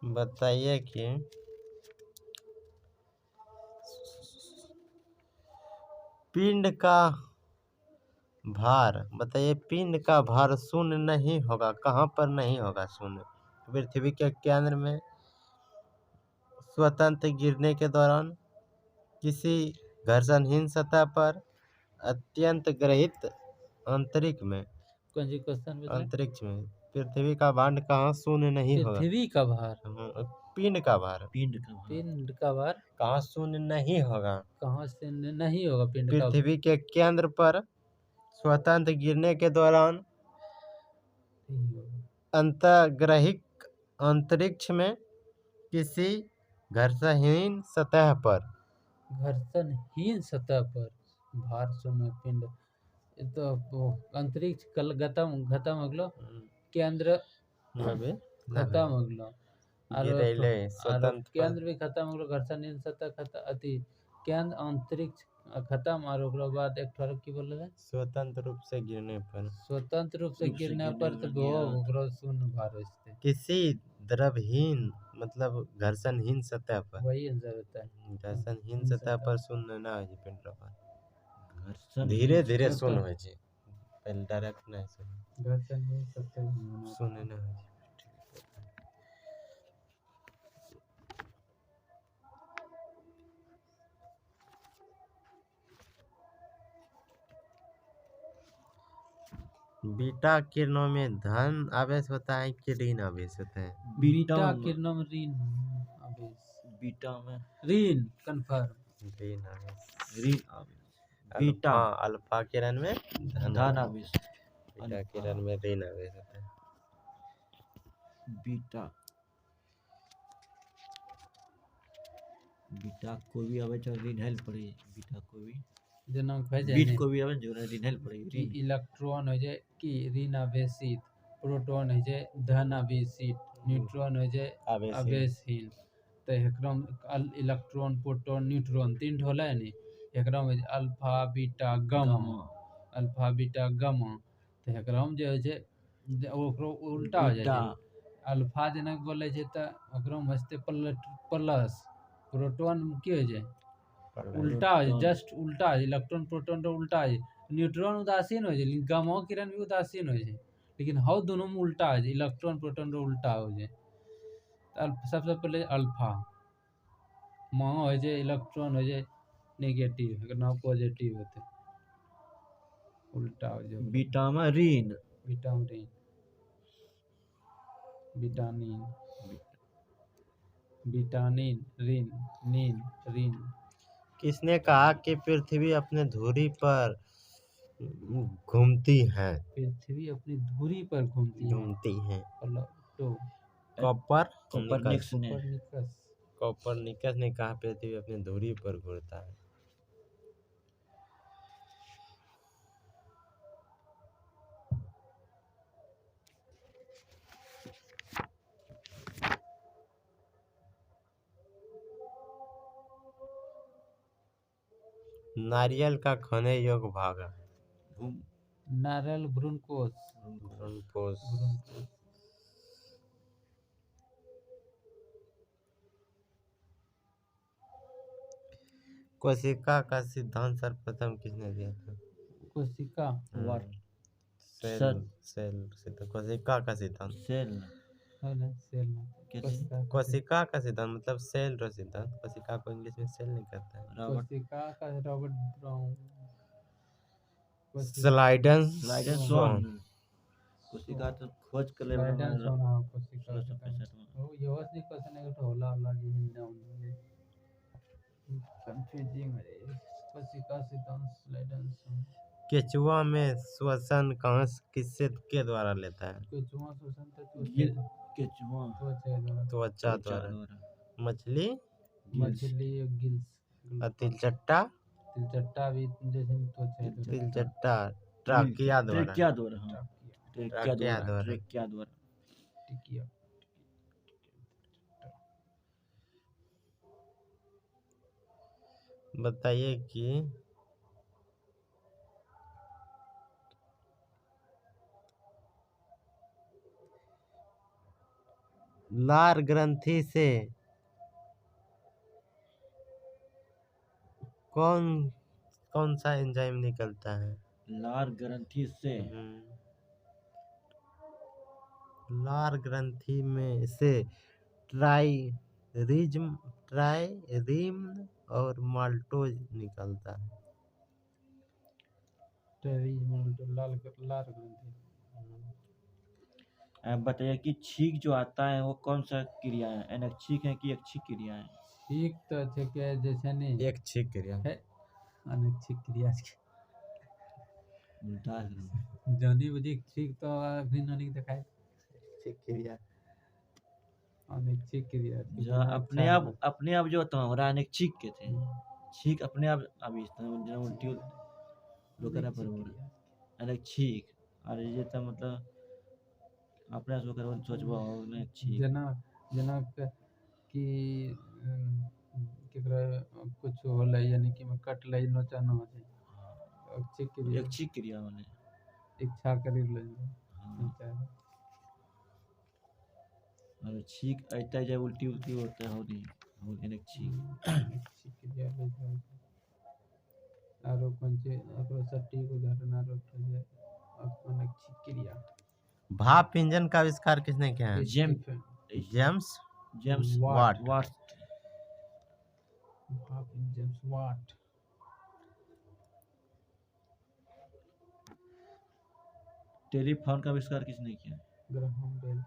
बताइए कि पिंड का भार बताइए, पिंड का भार शून्य नहीं होगा। कहाँ पर नहीं होगा शून्य? पृथ्वी के केंद्र में, स्वतंत्र गिरने के दौरान, किसी घर्षणहीन सतह पर, अत्यंत ग्रहित अंतरिक्ष में। कौन सी क्वेश्चन बताए? अंतरिक्ष में पृथ्वी का भार कहाँ शून्य नहीं होगा? पृथ्वी का भार, पिंड का भार पिंड का भार पिंड का भार कहाँ शून्य नहीं होगा? कहाँ से नहीं होगा? पिंड का पृथ्वी के केंद्र पर, स्वतंत्र गिरने के दौरान, नहीं होगा। अंतर्ग्रहिक अंतरिक्ष में, किसी घर्षणहीन सतह पर। घर्षणहीन सतह पर भार शून्य पिंड, ये तो वो अंतरिक्ष कल खत्म हो गलो, केंद्र खत्म हो गलो, और स्वतंत्र केंद्र भी खत्म हो गलो, घर्षणहीन सतह खत्म, अति केंद्र अंतरिक्ष खत्म, और ओकरा बाद एक ठोर की बोले रहे? स्वतंत्र रूप से गिरने पर, स्वतंत्र रूप से गिरने पर तो वो ओकरा शून्य भार होते, किसी द्रवहीन मतलब घर्षणहीन सतह पर। वही आंसर होता है। घर्षणहीन सतह पर शून्य ना हो पिंड का भार। घर्षण धीरे धीरे शून्य हो जी, पहले डायरेक्ट नहीं शून्य घर्षणहीन सतह शून्य ना हो जी। बीटा किरणों में धन आवेश होता है कि ऋण आवेश होता है? बीटा किरणों में ऋण आवेश, बीटा में ऋण कंफर्म, ऋण आवेश। ऋण आवेश। बीटा अल्फा किरण में धन आवेश, बीटा किरण में ऋण आवेश होता है। बीटा बीटा कोई भी आवे चाहे ऋण हेल्प पड़े, बीटा कोई भी जना कहे बीट जाए को भी आवे जो ऋण हेल्प पड़े, कि इलेक्ट्रॉन हो जाए कि ऋण आवेशित, प्रोटॉन हो जाए धन आवेशित, न्यूट्रॉन हो जाए आवेशहीन। तो एकरा में इलेक्ट्रॉन, प्रोटॉन, न्यूट्रॉन तीन ठो होला नी, एकरा में alpha beta gamma, alpha beta gamma. तो एकरा में जो है ओकरो उल्टा हो जाए, अल्फा जना बोले छै त ओकरा में हस्ते प्लस, प्रोटॉन की हो जाए उल्टा हो जाए, जस्ट उल्टा हो जाए, इलेक्ट्रॉन प्रोटॉन रो उल्टा हो जाए, न्यूट्रॉन उदासीन हो जाए, लेकिन गामा किरण भी उदासीन हो जाए, लेकिन हौ दोनों में उल्टा हो जाए, इलेक्ट्रॉन प्रोटॉन रो उल्टा हो जाए। सबसे पहले अल्फा माँ हो जाए, इलेक्ट्रॉन हो जाए नेगेटिव, अगर ना पॉजिटिव होते उल्टा हो जाए। बीटा में ऋण, बीटा में ऋण, विटामिन, विटामिन ऋण, नीन ऋण। किसने कहा कि पृथ्वी अपने धुरी पर घूमती है? पृथ्वी अपनी धुरी पर घूमती है। तो कोपरनिकस ने, कोपरनिकस ने कहा पृथ्वी अपनी धुरी पर घूमता है। नारियल का खाने योग्य भाग है? नारियल भ्रूणकोश, भ्रूणकोश। कोशिका का सिद्धांत सर्वप्रथम किसने दिया था? कोशिका कोशिका का सिद्धांत, कोशिका का सिद्धांत मतलब सेल रो सिद्धांत। कोशिका को इंग्लिश में सेल नहीं कहता है। कोशिका का रॉबर्ट ब्राउन, स्लाइडन कोशिका तो खोज कर ले कोशिका ये वाज नहीं क्वेश्चन है तो होला होला जी नाम कंफ्यूजिंग है। कोशिका सिद्धांत स्लाइडन। केचुआ में श्वसन कहाँ किससे के द्वारा लेता है? केचुआ श्वसन त्वचा द्वारा। मछली गिल्स। तिलचट्टा भी जैसे त्वचा, तिलचट्टा ट्राकिया द्वारा। बताइए कि लार ग्रंथि से कौन सा एंजाइम निकलता है? लार ग्रंथि से लार ग्रंथि में से ट्राइरिज्म और माल्टोज निकलता है। लार ग्रंथि। अब बताइए कि छींक जो आता है वो कौन सा क्रिया है, अनैच्छिक है कि ऐच्छिक क्रिया है? ठीक तो છે કે જે છે ને एक छिक क्रिया है अनैच्छिक क्रिया છે। उल्टा है। जानी बुझी ठीक तो अभी नहीं दिखाए छिक क्रिया अनैच्छिक क्रिया थी, जो बिना इच्छा अपने आप जो होता है हमारा अनैच्छिक के थे, छींक अपने आप अभी जो उल्टी रोकना पर अनैच्छिक और ये तो मतलब अपने से कर सोचबो अनैच्छिक जना कि केकरा कुछ होला यानी कि मैं कट लई नोचा न हो जाए ऐच्छिक क्रिया ऐच्छिक क्रिया माने इच्छा करी ले और छींक ऐता जब उल्टी उल्टी होता है होनी हो अनैच्छिक ऐच्छिक क्रिया ले जाए आरो पंचे आरो सटीक उदाहरण आरो है अनैच्छिक क्रिया। भाप इंजन का आविष्कार किसने किया है? James Watt. Watt. James Watt. Telephone का आविष्कार किसने किया? Graham bell.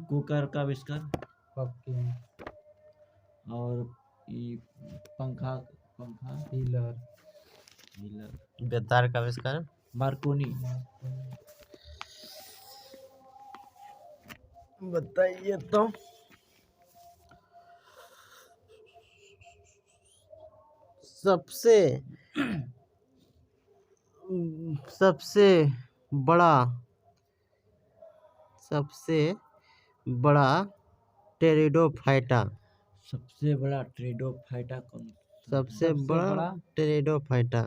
कुकर का आविष्कार हॉकिंस। और ये पंखा हीलर। बेतार का आविष्कार मार्कोनी। बताइए तो सबसे बड़ा टेरिडोफाइटा कौन? सबसे बड़ा टेरिडोफाइटा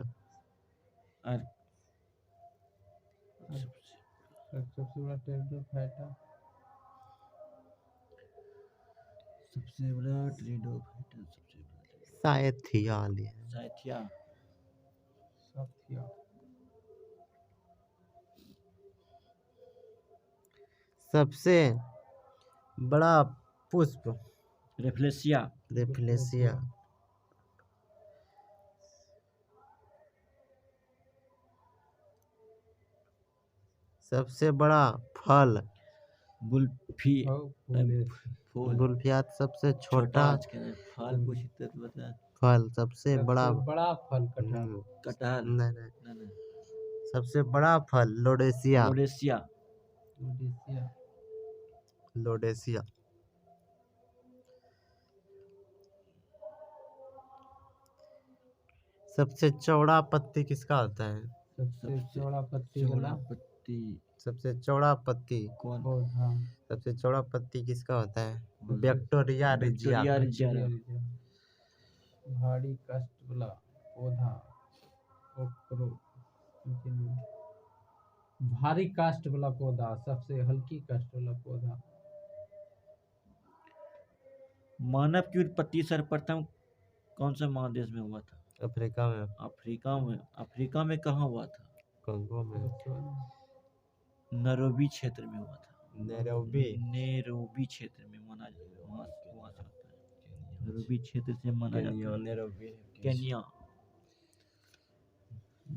और सबसे बड़ा टेरिडोफाइटा सायथिया। सबसे बड़ा पुष्प रेफ्लेसिया। सबसे बड़ा फल गुल्फिया। सबसे छोटा फल सबसे बड़ा फल कटहल। नहीं। सबसे बड़ा फल लोडेसिया। सबसे चौड़ा पत्ती किसका होता है? सबसे चौड़ा पत्ती कौन? सबसे चौड़ा पत्ती किसका होता है? Victoria regia. भारी काष्ठ वाला पौधा भारी काष्ठ वाला पौधा। सबसे हल्की काष्ठ वाला पौधा। मानव की उत्पत्ति सर्वप्रथम कौन से महादेश में हुआ था? अफ्रीका में कहाँ हुआ था? कंगो में। नैरोबी क्षेत्र में हुआ था। नैरोबी क्षेत्र में माना वहाँ से होता है। नैरोबी क्षेत्र से माना जाता है केन्या।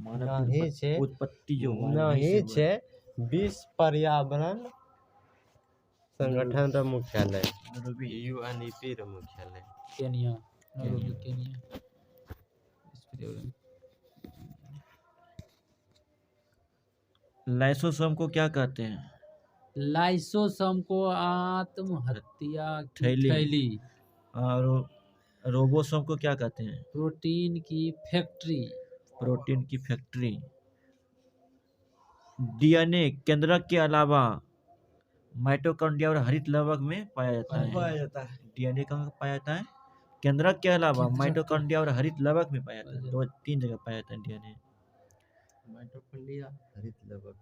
मानव की उत्पत्ति जो नहीं छे विश्व पर्यावरण संगठन रा मुख्यालय यूएनईपी रा मुख्यालय केन्या। लाइसोसोम को क्या कहते हैं? लाइसोसोम को आत्महत्या थैली। और रोबोसोम को क्या कहते हैं? प्रोटीन की फैक्ट्री। डीएनए केंद्रक के अलावा माइटोकॉन्ड्रिया और हरित लवक में पाया जाता है। डीएनए कहाँ पाया जाता है? केंद्रक के अलावा माइटोकॉन्ड्रिया और हरित लवक में पाया जाता है। 2-3 जगह पाया जाता है डीएनए। माइटोकॉन्ड्रिया हरित लवक।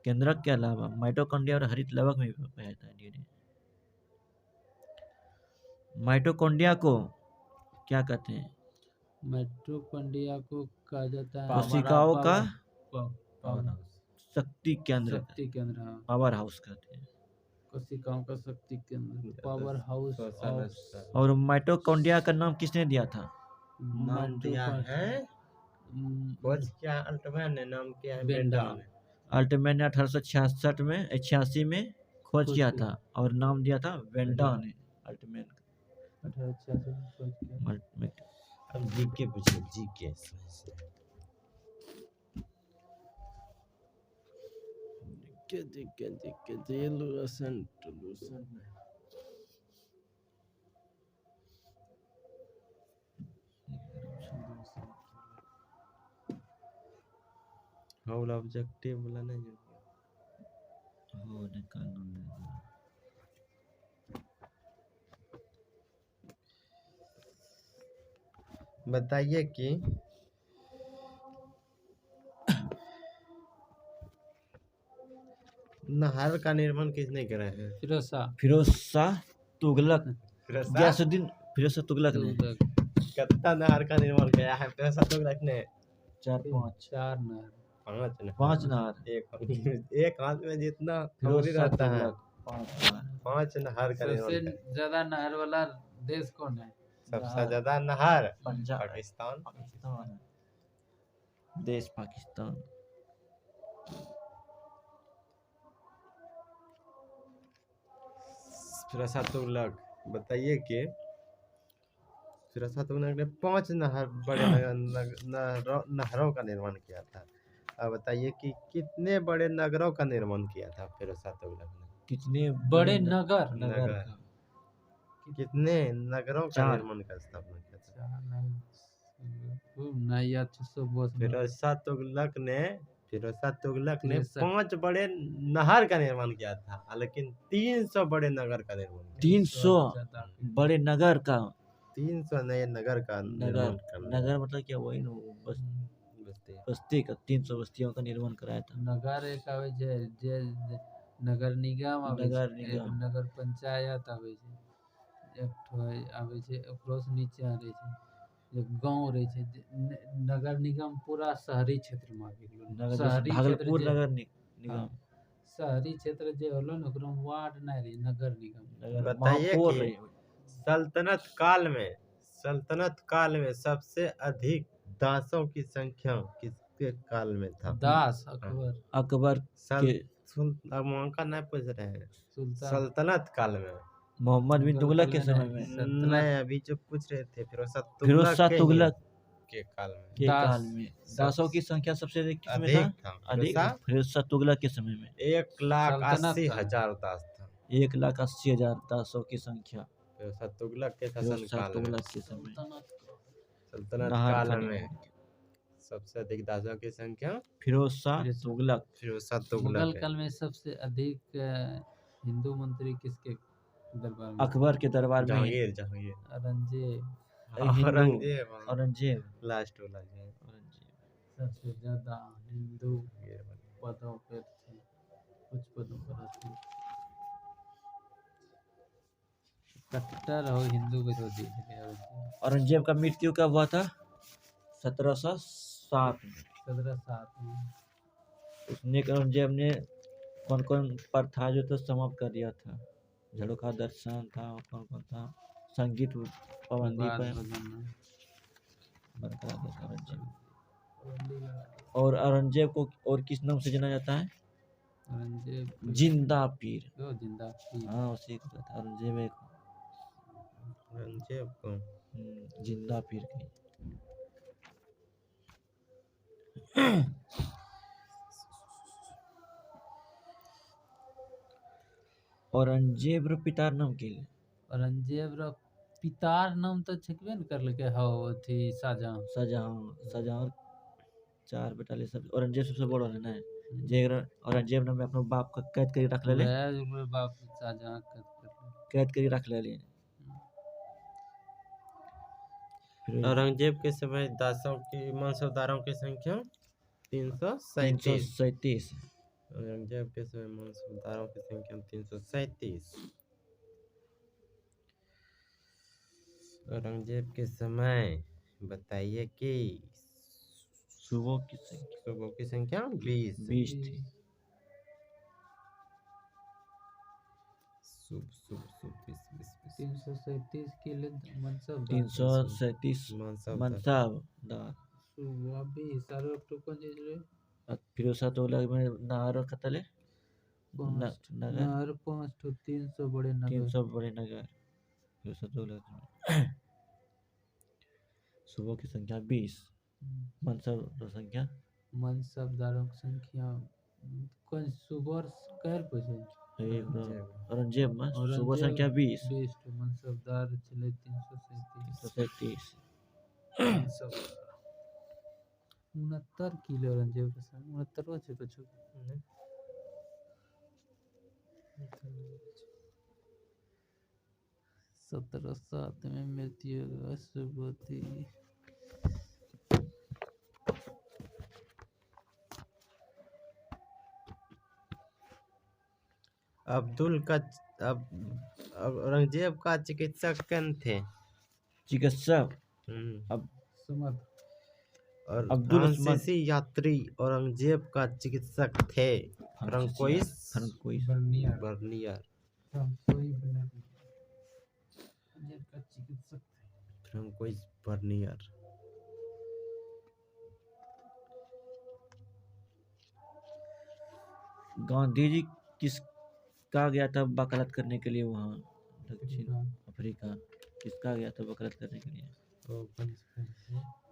केंद्रक के अलावा माइटोकॉन्ड्रिया और हरित लवक में पाया जाता है डीएनए। माइटोकॉन्ड्रिया को क्या कहते हैं? माइटोकॉन्ड्रिया को कहा जाता है कोशिकाओं का पावर शक्ति केंद्र, शक्ति केंद्र। हाँ, पावर हाउस कहते हैं। कोशिकाओं का शक्ति केंद्र, पावर हाउस ऑफ और माइटोकॉन्ड्रिया का नाम किसने दिया था? नाम दिया है खोज क्या अल्टमैन ने नाम किया है बेंडा। बेंडा ने। अल्टमैन ने 1866 में 86 में खोज किया था और नाम दिया था वेंडा ने अल्टमैन का। 1886 में खोज किया। अब जीके पूछिए, जीके होल ऑब्जेक्टिव बोला नहीं हो निकालना बताइए कि नहर का निर्माण किसने करा है? फिरोज शाह तुगलक, गयासुद्दीन फिरोज शाह तुगलक ने। कितना नहर का निर्माण किया है फिरोज शाह तुगलक ने? 4 नहर, 5 नहर। एक हाथ में जितना फिरोज शाह रहता है, तुगलक 5 नहर का निर्माण सबसे किया। ज्यादा नहर वाला देश कौन है? सबसे ज्यादा नहर पंजाब, पाकिस्तान। देश पाकिस्तान। फिरोज शाह तुगलक बताइए कि फिरोज शाह तुगलक ने 5 बड़े नहरों का निर्माण किया था। अब बताइए कि कितने बड़े नगरों का निर्माण किया था फिरोज शाह तुगलक ने? कितने बड़े नगर नगर का? कितने नगरों का 4 निर्माण का स्थापना किया था? नहीं अच्छे से बोल। फिरोज शाह तुगलक ने 63 5 बड़े नहर का निर्माण किया था, लेकिन 300 बड़े नगर का निर्माण किया। 300 बड़े नगर का? 300 नए नगर का निर्माण करना। नगर मतलब क्या? वही ना, बस्ती का 300 बस्तियों का निर्माण कराया था। नगर एक आवे छै जे नगर निगम आवे नगर छै, निगम। एक नगर पंचायत आवे छै, एक ठो आवे छै ओकरो से नीचे रहे छै जे गांव रहे छै। नगर निगम पूरा शहरी क्षेत्र में आबि गेलो। शहरी भागलपुर क्षेत्र नगर निगम। शहरी क्षेत्र जे होलो न ओकरो में वार्ड नहीं रही, नगर निगम। बताइए कि सल्तनत काल में सबसे अधिक दासों की संख्या किसके काल में था? दास अकबर। अकबर के अब मौका नहीं पूछ रहे हैं। सुल्तान सल्तनत काल में मोहम्मद बिन तुगलक के समय में। नहीं, अभी जो पूछ रहे थे फिरोज शाह तुगलक के काल में। काल में दासों की संख्या सबसे अधिक किसमें था? अधिक फिरोज शाह तुगलक के समय में 1,80,000 दास था। 1,80,000 दासों की संख्या फिरोज शाह तुगलक के फिरोज शासन शाह काल में। तुगलक के समय। सल्तनत नहर काल का में निर्माण। सबसे अधिक दासों की संख्या फिरोज शाह तुगलक। मुगल काल में सबसे अधिक हिंदू मंत्री किसके दरबार में? अकबर के दरबार में। जहांगीर औरंगजेब लास्ट वाला जो है। सबसे ज्यादा हिंदू पदों पर थे, कुछ पदों पर थे। कट्टर और हिंदू विरोधी थे औरंगजेब का मृत्यु कब हुआ था? 1707 में। 1707 में। उसने औरंगजेब ने कौन कौन प्रथा जो तो समाप्त कर दिया था? झरोखा दर्शन था, कौन था? संगीत पाबंदी पर बरकरार रखा औरंगजेब। और औरंगजेब को और किस नाम से जाना जाता है? औरंगजेब जिंदा पीर। जिंदा पीर। हाँ, उसी को कहता है औरंगजेब को जिंदा पीर की। औरंगजेब रो पितार नाम के लिए? औरंगजेब रो पितार नाम तो छेकबे न करलके हो थी शाहजहां 4 बेटा ले सब। औरंगजेब सबसे बड़ो है ना, जे औरंगजेब ने अपने बाप का कैद करके रख ले। बाप शाहजहां कैद करके रख ले। औरंगजेब के समय दासों की मंसूबदारों की संख्या 337। औरंगजेब के समय मंसूबदारों की संख्या 337। औरंगजेब के समय बताइए कि सुबह की संख्या सुबह की संख्या 20 थी। शुभ शुभ शुभ 20 337 किले मनसब 337 मनसब मनसाबदार। सुबह भी सारे अक्टूबर कौन चीज रे फिरोसा तोलक में नार खतले पाँच नगर नहर 5 तो 300 बड़े नगर 300 बड़े नगर फिरोसा तोलक में। सुबह की संख्या 20, मनसब संख्या मनसबदारों की संख्या कौन सुबह कैर पूछे औरंगजेब में सुबह संख्या 20 20 तो मनसबदार चले 337 337 मनसबदार 69 किलो औरंगजेब के संग 69 छे कुछ 1707 में मृत्यु राष्ट्रपति औरंगजेब का चिकित्सक कौन थे? चिकित्सक हम्म। अब समर्थ और अब्दुल फ्रांसीसी यात्री औरंगजेब का चिकित्सक थे फ्रांकोइस बर्नियर बर्नियर का चिकित्सक फ्रांकोइस बर्नियर। गांधी जी किसका गया था वकालत करने के लिए वहाँ दक्षिण अफ्रीका? किसका गया था वकालत करने के लिए?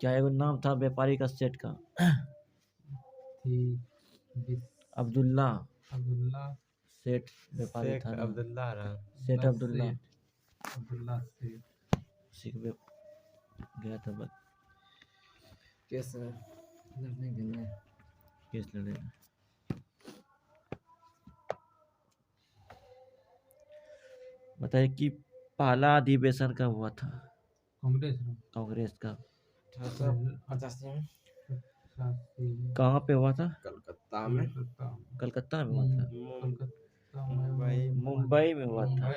क्या एगो नाम था व्यापारी का सेठ का? थी अब्दुल्ला सेठ व्यापारी शेख था ना? अब्दुल्ला रहा सेठ अब्दुल्ला सेठ सिख गया था बस केस लड़ने के लिए केस लड़े। बताइए कि पहला अधिवेशन कब हुआ था कांग्रेस का? 1885 में कहाँ पे हुआ था? कलकत्ता में कलकत्ता में हुआ था। मुंबई में हुआ था।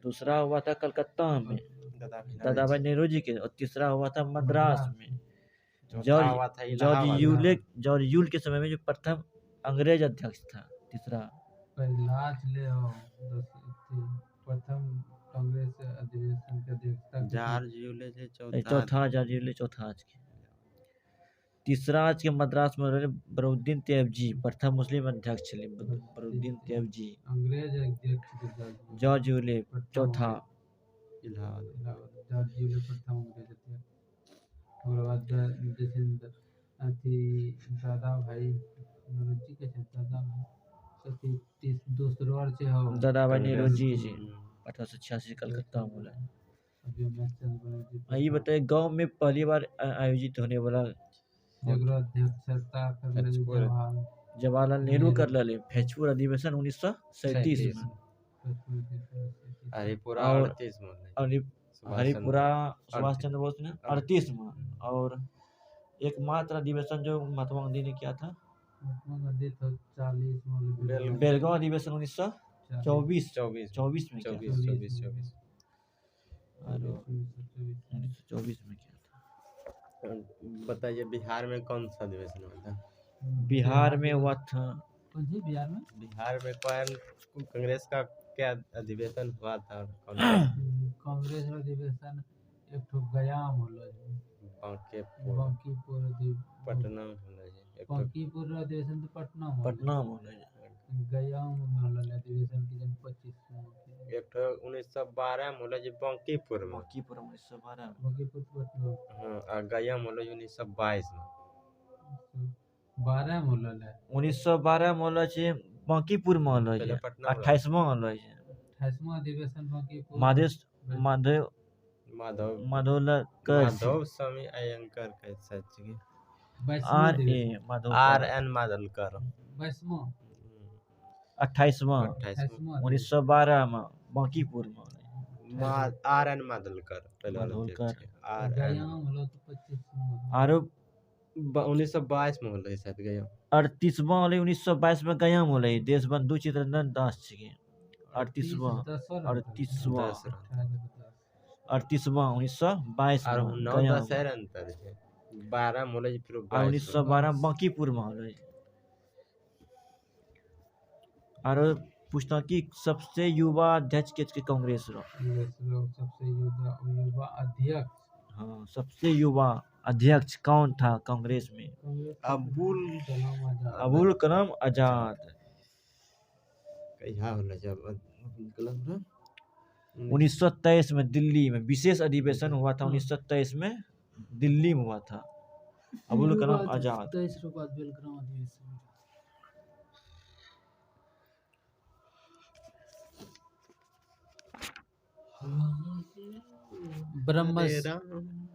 दूसरा हुआ था कलकत्ता में दादा भाई नेहरू जी के, और तीसरा हुआ था मद्रास में जॉर्ज यूल के समय में जो प्रथम अंग्रेज अध्यक्ष था। तीसरा प्रथम कांग्रेस अधिवेशन के अध्यक्षता जॉर्ज यूले से चौथा आज के। तीसरा आज के मद्रास में बरूद्दीन तैयबजी प्रथम मुस्लिम अध्यक्ष छे। बरूद्दीन तैयबजी अंग्रेज अध्यक्ष जॉर्ज यूले चौथा जॉर्ज यूले प्रथम अंग्रेज अध्यक्ष। और बाद अथी दादा भाई नौरोजी के दादा दूसरो और छे हो दादा भाई नेहरूजी जी 1886 कलकत्ता में बोला। ये बताइए गांव में पहली बार आयोजित होने वाला अध्यक्षता जवाहरलाल नेहरू कर लले भोजपुर अधिवेशन 1937 में। हरिपुरा और 38 में हरिपुरा सुभाष चंद्र बोस ने 38 में। और एकमात्र अधिवेशन जो महात्मा गांधी ने किया था बेलगांव अधिवेशन 1924 में किया था। 1924 में किया था। बताइए बिहार में कौन सा अधिवेशन हुआ था? बिहार में हुआ था बिहार में कौन कांग्रेस का क्या अधिवेशन हुआ था? कांग्रेस अधिवेशन एक ठो गया में होलो बांकीपुर पटना में होलो बांकीपुर अधिवेशन तो पटना में होलो गया में होलो अधिवेशन की जन 25 में एक ठो 1912 में होलो जो बांकीपुर में 1912 बांकीपुर पटना। हां आ गया में होलो 1922 में 12 में होलो 1912 में होलो छे बांकीपुर में होलो है। 28वां होलो है 28वां अधिवेशन बांकीपुर माधव स्वामी अयंकर के सच के RN माधवलकर 28वां 1912 में बांकीपुर में RN माधवलकर आरो 1922 में होलो शायद गया 38वां होले 1922 में गया में होले देशबंधु चित्रनंदन दास जी के 38वां 38वां 1922 और में 9 गया 10 अंतर है 12 मोले फिर और 22 1912 बांकीपुर में होले। और पूछता कि सबसे युवा अध्यक्ष के कांग्रेस रो। सबसे युवा अध्यक्ष, हाँ, सबसे युवा अध्यक्ष कौन था कांग्रेस में? अबुल कलाम आजाद। कहिया होला जब अब्दुल कलाम ना 1923 में दिल्ली में विशेष अधिवेशन हुआ था। 1923 में दिल्ली में हुआ था अबुल कलाम आजाद। 23 के बाद बेलग्राम अधिवेशन।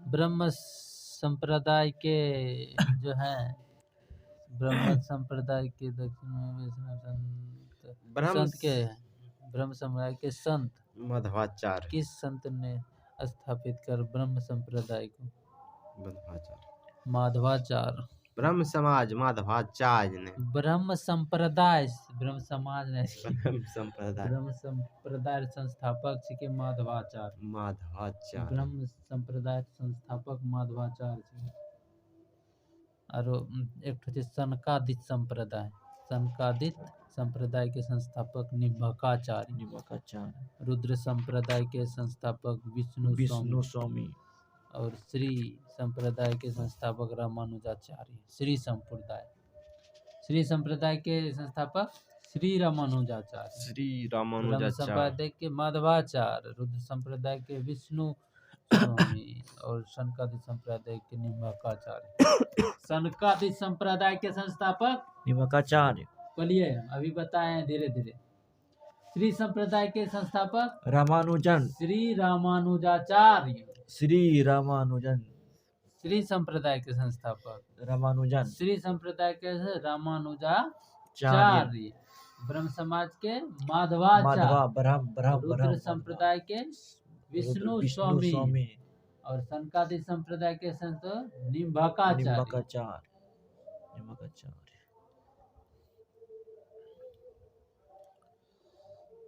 ब्रह्म संप्रदाय के जो है ब्रह्म संप्रदाय के दक्षिण में संत के ब्रह्म संप्रदाय के संत मध्वाचार्य किस संत ने स्थापित कर ब्रह्म संप्रदाय को? माधवाचार्य। ब्रह्म समाज माधवाचार्य ने ब्रह्म संप्रदाय ब्रह्म समाज ने संप्रदाय ब्रह्म संप्रदाय संस्थापक के माधवाचार्य ब्रह्म संप्रदाय संस्थापक माधवाचार्य। और एक ठो सनकादित संप्रदाय के संस्थापक निम्बकाचार्य। रुद्र संप्रदाय के संस्थापक विष्णु स्वामी। और श्री संप्रदाय के संस्थापक रामानुजाचार्य। श्री संप्रदाय के संस्थापक श्री रामानुजाचार्य। ब्रह्म संप्रदाय के माधवाचार्य। रुद्र संप्रदाय के विष्णु स्वामी। और सनकादिक संप्रदाय के निम्बकाचार्य। सनकादिक संप्रदाय के संस्थापक निम्बकाचार्य। बोलिए, अभी बताएं धीरे धीरे। श्री संप्रदाय के संस्थापक रामानुजन। श्री रामानुजाचार्य। श्री संप्रदाय के संस्थापक रामानुजन। श्री संप्रदाय के रामानुजाचार्य। ब्रह्म समाज के माधवाचार्य। रुद्र संप्रदाय के विष्णु स्वामी। और सनकादिक संप्रदाय के संत निम्बकाचार्य।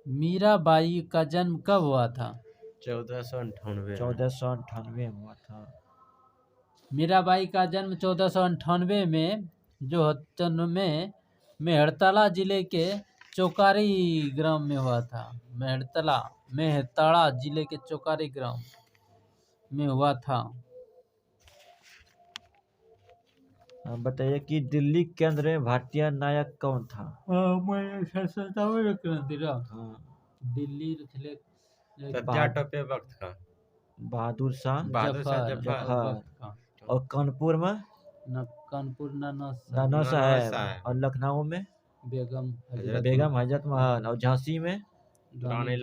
मीराबाई का जन्म कब हुआ था? 1498 में हुआ था। मीराबाई का जन्म 1498 में जो में मेहतला जिले के चौकारी ग्राम में हुआ था। मेहतला जिले के चौकारी ग्राम में हुआ था। बताइए कि दिल्ली केंद्र में भारतीय नायक कौन था? दिल्ली वक्त का बहादुर शाह जफर। और कानपुर में नाना साहब। और लखनऊ में बेगम हजरत महल। और झांसी में रानी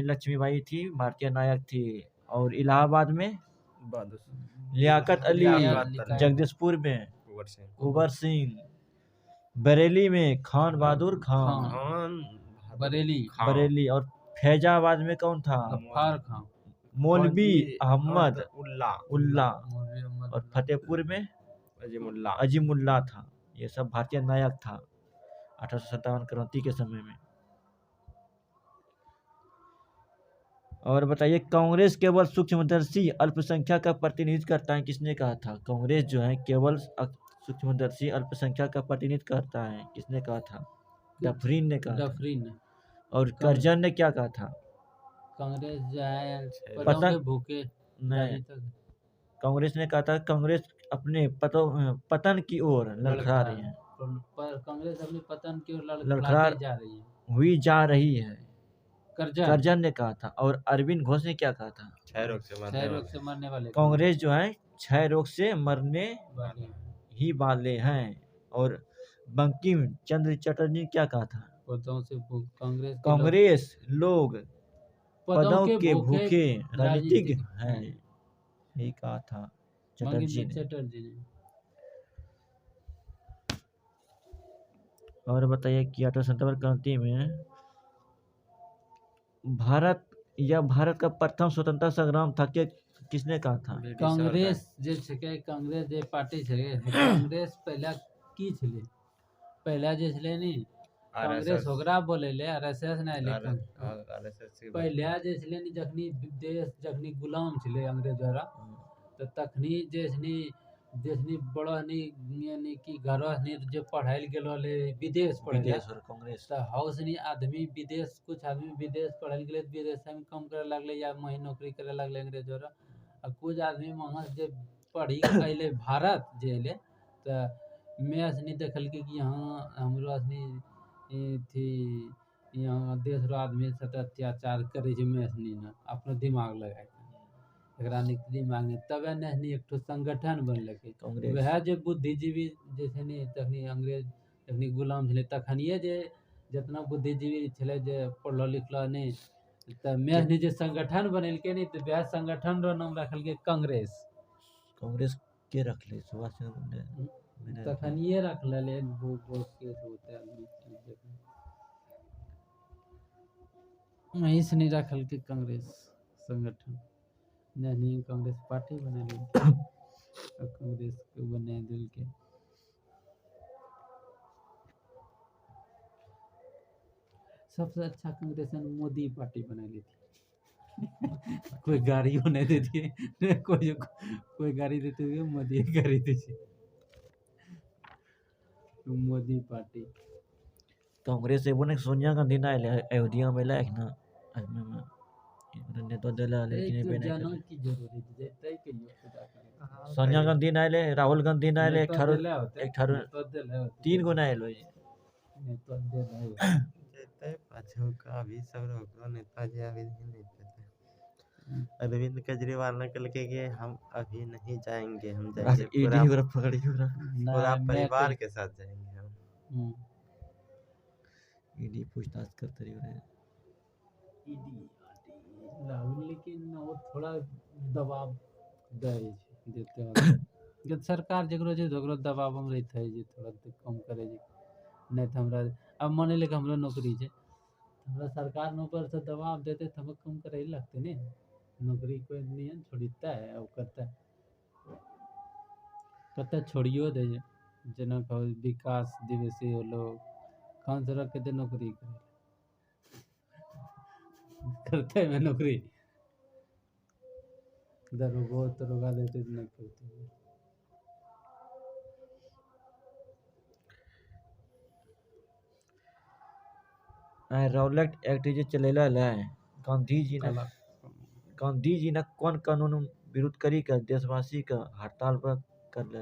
लक्ष्मीबाई थी, भारतीय नायक थी। और इलाहाबाद में लियाकत अली। जगदीशपुर में कुंवर सिंह। बरेली में खान बहादुर खान बरेली। और फैजाबाद में कौन था? गफ्फार खान। मौलवी अहमद उल्ला। और फतेहपुर में अजीमुल्ला था। ये सब भारतीय नायक था 1857 क्रांति के समय में। और बताइए, कांग्रेस केवल सूक्ष्मदर्शी अल्पसंख्यक का प्रतिनिधित्व करता है, किसने कहा था? कांग्रेस जो है केवल सूक्ष्मदर्शी अल्पसंख्यक का प्रतिनिधित्व करता है, किसने कहा था? डफरीन ने कहा। और करजन ने क्या कहा था? कांग्रेस जो है भूखे नहीं, कांग्रेस ने कहा था कांग्रेस अपने पतन की ओर लड़खड़ा रही है। कांग्रेस अपने पतन की ओर लड़खड़ा जा रही है। करजन ने कहा था। और अरविंद घोष ने क्या कहा था? 6 रोग से मरने वाले कांग्रेस जो है 6 रोग से मरने ही वाले हैं। और बंकिम चंद्र चटर्जी ने क्या कहा था? कांग्रेस लोग पदों के भूखे राजनीतिक हैं, यही कहा था चटर्जी ने। और बताइए कि 1857 क्रांति में भारत का प्रथम स्वतंत्रता संग्राम था, किसने कहा था? कांग्रेस कांग्रेस जे पार्टी छे, कांग्रेस पहला की छले? पहला जे छले नी कांग्रेस ओकरा बोलेले आरएसएस नहीं ले आरएसएस की पहले जैसे जखनी देश जखनी गुलाम छे अंग्रेज द्वारा तो तखनी जैसनी जैसनी बड़नी यानी कि घर जो पढ़ाई गेलो ले विदेश पढ़े विदेश और कांग्रेस तो हाउसनी आदमी विदेश कुछ आदमी विदेश पढ़े गेले विदेश में काम करे लगले या वही नौकरी करे लगले अंग्रेज द्वारा और कुछ आदमी वहाँ से पढ़ी अले भारत जे अले तो मैं असनी देखल कि यहाँ हमरो असनी थी यहाँ देश रो आदमी से अत्याचार करे जे मैं असनी ना अपना दिमाग लगा के एकरा निक दिमाग में तबे ने एक ठो संगठन बनलके कांग्रेस वह जो बुद्धिजीवी जैसे नहीं तखनी अंग्रेज तखनी गुलाम छले तखनिए जे जितना बुद्धिजीवी छले जे पढ़लो लिखलो नहीं तो मैं जे संगठन बनेलके नहीं तो वह संगठन रो नाम रखल के कांग्रेस कांग्रेस के रखले सुभाष चंद्र बोस तखनिए रख ले वो के होते वहीं से नहीं रखल के कांग्रेस संगठन नहीं कांग्रेस पार्टी बना ली कांग्रेस के बने दिल के सबसे अच्छा कांग्रेस ने मोदी पार्टी बना ली थी कोई गाड़ियों नहीं देती है कोई गाड़ी देती हुई मोदी गाड़ी देती मोदी पार्टी कांग्रेस एवं ने सोनिया गांधी ना अयोध्या में लायक ना में उन्होंने तो दिला लेकिन पे नहीं जाना की जरूरी है तय कहियो सोनिया गांधी ना ले राहुल गांधी ना ले 18 तीन गो ना आलो तो दे रहे जेते पाछो का भी सब रोकलो नेता जी अभी नहीं देते अरविंद केजरीवाल ने कल के हम अभी नहीं जाएंगे हम जाएंगे ईडी और पकड़ी पूरा परिवार के साथ जाएंगे हम ईडी पूछताछ करते रहे ईडी राहुल लेकिन वो थोड़ा दबाव दे देते हैं जब सरकार जकरो जे ओकरो दबाव में रहते है जे थोड़ा कम करे जे नहीं तो हमरा अब मान ले हमरो नौकरी है हमरा सरकार ने ऊपर से दबाव देते तो हम कम करे लगते नहीं नौकरी कोई नहीं छोड़ता है और कहता छोड़ियो दे जना कहो विकास दिवसी लोग खान सर कहते नौकरी करे करते हैं नौकरी दरोगा देते नहीं करते रौलट एक्ट जो चलेला है गांधी जी ने कौन कानून विरोध करी कर देशवासी का हड़ताल पर कर ले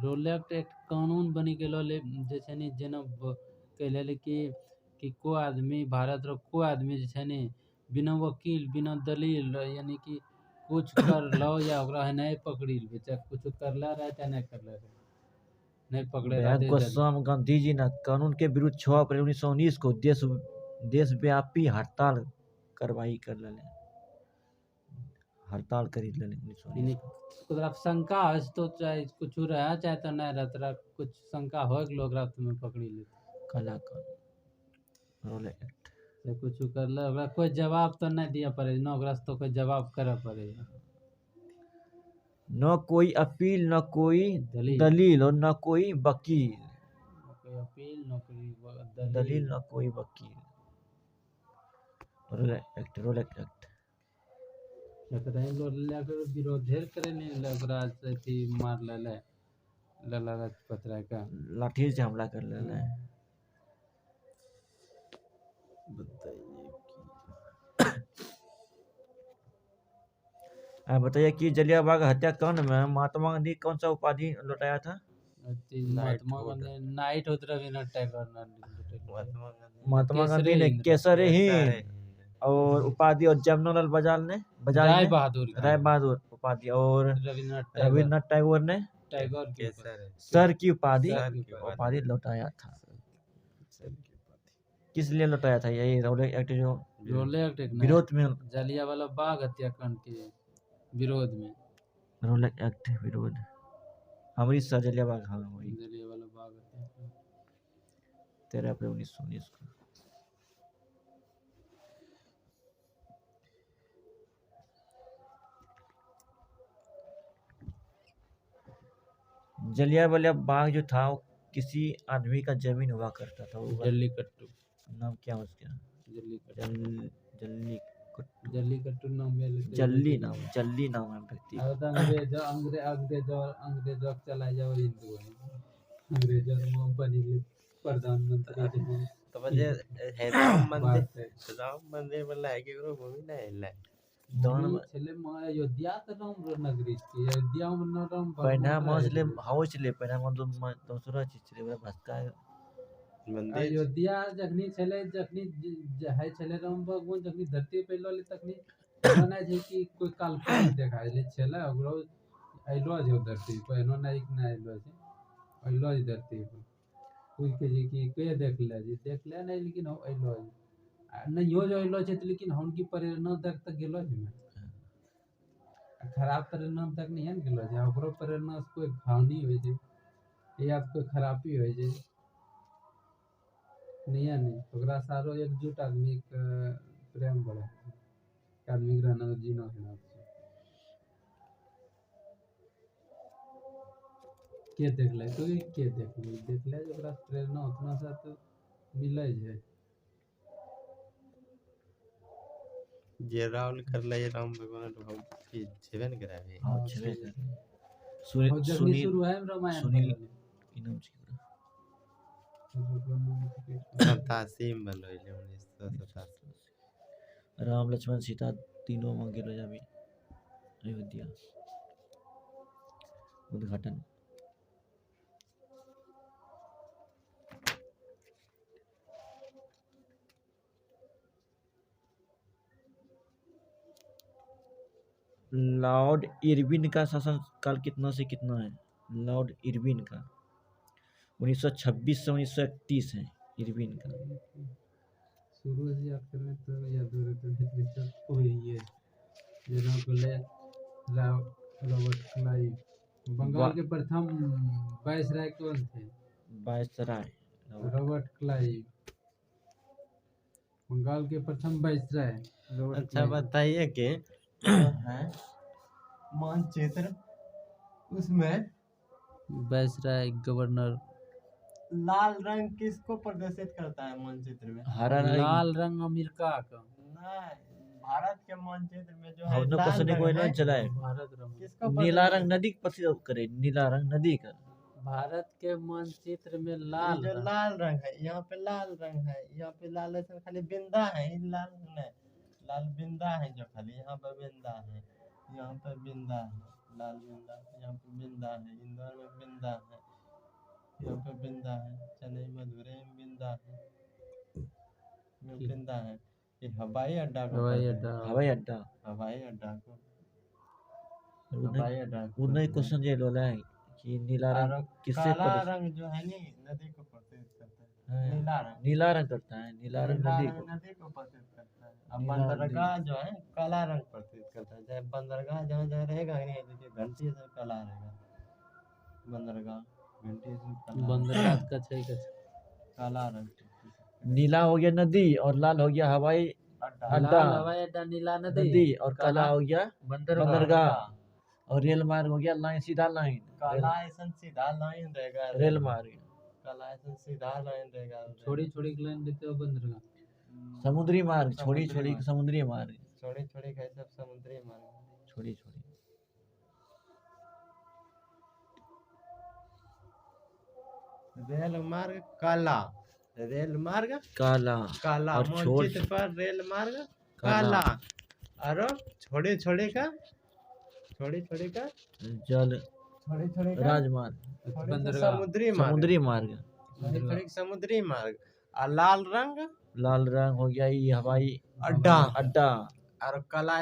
रोलेक्ट एक्ट कानून बनी गेलो ले जैसे नहीं जना कहले कि कोई आदमी भारत रो कोई आदमी जैसे नहीं बिना वकील बिना दलील यानी कि कुछ कर लो या ओकरा नहीं पकड़ी ले चाहे कुछ करला रहे चाहे नहीं करला रहे नहीं पकड़े रहे गोस्वामी गांधी जी ने कानून के विरुद्ध 6 अप्रैल 1919 को देशव्यापी हड़ताल कार्रवाई कर ले हड़ताल करी ले 1919 तरफ शंका है तो चाहे कुछ रहा चाहे तो नहीं रहता कुछ शंका हो लोग रात में पकड़ी ले काला कानून रोल एक्ट से कुछ कर ले ओकरा कोई जवाब तो नहीं दिया पड़े ना ओकरा तो कोई जवाब करे पड़े न कोई अपील न कोई दलील और न कोई वकील कोई अपील न कोई दलील न कोई वकील रोल एक्ट विरोध करे नहीं ओकरा से थी मार ले लाला लाजपत राय का लाठी से हमला कर ले बताइए कि जलियांवाला बाग हत्याकांड में महात्मा गांधी कौन सा उपाधि लौटाया था महात्मा गांधी नाइट होत रविन्द्रनाथ टैगोर महात्मा गांधी ने केसर हिंद और उपाधि और जमनालाल राय बहादुर उपाधि और रविन्द्रनाथ टैगोर ने सर की उपाधि लौटाया था किस लिए लौटाया था यही रोलेक्ट एक्ट जो विरोध में जलियांवाला बाग हत्याकांड के विरोध में रोलेक्ट एक्ट विरोध अमृतसर जलियांवाला हाँ वही जलियांवाला बाग हत्याकांड 13 अप्रैल 1919 को जलियांवाला बाग जो था वो किसी आदमी का जमीन हुआ करता था, वो जल्लीकट्टू नाम क्या उसका? जल्लीकट्टू नाम है जल्ली नाम है व्यक्ति। आता अंग्रेजों चला जाओ हिंदू है अंग्रेजों बनी प्रधानमंत्री तो मुझे राम मंदिर वाला है कि भूमि ना हिला छले अयोध्या तो राम नगरी थी अयोध्या में राम पहिना मौजले हाउ चले पहिना मन दूसरा चीज चले बड़ा भस्का मंदिर अयोध्या जखनी है छले राम भगवान जखनी धरती पे लो तखनी ना जे कि कोई काल्पनिक देखाय ले छले ओकरो आइलो जे धरती पे एनो नहीं ना आइलो जे आइलो जे धरती पे कोई के जे कि के देख ले नहीं लेकिन हो आइलो नहीं हो जो आइलो छे लेकिन हम की प्रेरणा तक गेलो जे खराब प्रेरणा तक नहीं है गेलो जे ओकरो प्रेरणा से कोई हानि होय छै या कोई खराबी होय छै नहीं ओकरा सारो एकजुट आदमी के प्रेम बढ़े आदमी के रहना जीना है के देख ले तो के देख ले ओकरा प्रेरणा उतना सा तो मिले छै जे राहुल कर ले राम भगवान की छेबे न करे हां छेबे करे सुनील शुरू है रामायण सुनील इनाम छी तासीम बनोइले 1987 राम लक्ष्मण सीता तीनों में गेलो जाबी अयोध्या उद्घाटन लॉर्ड इरविन का शासन काल कितना से कितना है? लॉर्ड इरविन का 1926 से 1931 है इरविन का। शुरू से याद करने तो याद हो रहा था तो यही है जना बोले रॉबर्ट क्लाइव बंगाल के प्रथम वायसराय कौन थे? वायसराय रॉबर्ट क्लाइव बंगाल के प्रथम वायसराय। अच्छा बताइए कि है मानचित्र उसमें वायसराय गवर्नर लाल रंग किसको प्रदर्शित करता है मानचित्र में? हरा लाल रंग अमेरिका का नहीं भारत के मानचित्र में जो है लाल रंग है चलाए भारत रंग किसको नीला रंग नदी प्रदर्शित करे नीला रंग नदी का भारत के मानचित्र में लाल जो लाल रंग है यहाँ पे लाल रंग है यहाँ पे लाल है खाली बिंदा है लाल नहीं लाल बिंदा है जो खाली यहाँ पे बिंदा है यहाँ पे बिंदा है लाल बिंदा यहाँ पे बिंदा है इंदौर में बिंदा है यहाँ पे बिंदा है चेन्नई मदुरई में बिंदा है बिंदा है ये हवाई अड्डा को हवाई अड्डा को उन्हें क्वेश्चन ये लोला है कि नीला रंग किससे काला रंग जो है नी नदी को प्रतीत करता है नीला रंग करता है नीला रंग नदी को प्रतीत करता है अब बंदरगाह जो है काला रंग प्रतीत करता है चाहे बंदरगाह जहाँ जहाँ रहेगा नहीं देखिए घंटी से काला रहेगा बंदरगाह घंटी से बंदरगाह का काला रंग नीला हो गया नदी और लाल हो गया हवाई अड्डा हवाई अड्डा नीला नदी और काला हो गया बंदरगाह और रेल मार्ग हो गया लाइन सीधा लाइन काला ऐसा सीधा लाइन रहेगा रेल मार्ग काला ऐसा सीधा लाइन रहेगा छोड़ी लाइन देते हो बंदरगाह समुद्री मार्ग छोड़ी समुद्री मार्ग छोड़ी का सब समुद्री मार्ग छोड़ी रेल मार्ग काला और मानचित्र पर रेल मार्ग काला और छोड़े का जल राजमार्ग समुद्री मार्ग समुद्री मार्ग और लाल रंग हो गया ये हवाई अड्डा और काला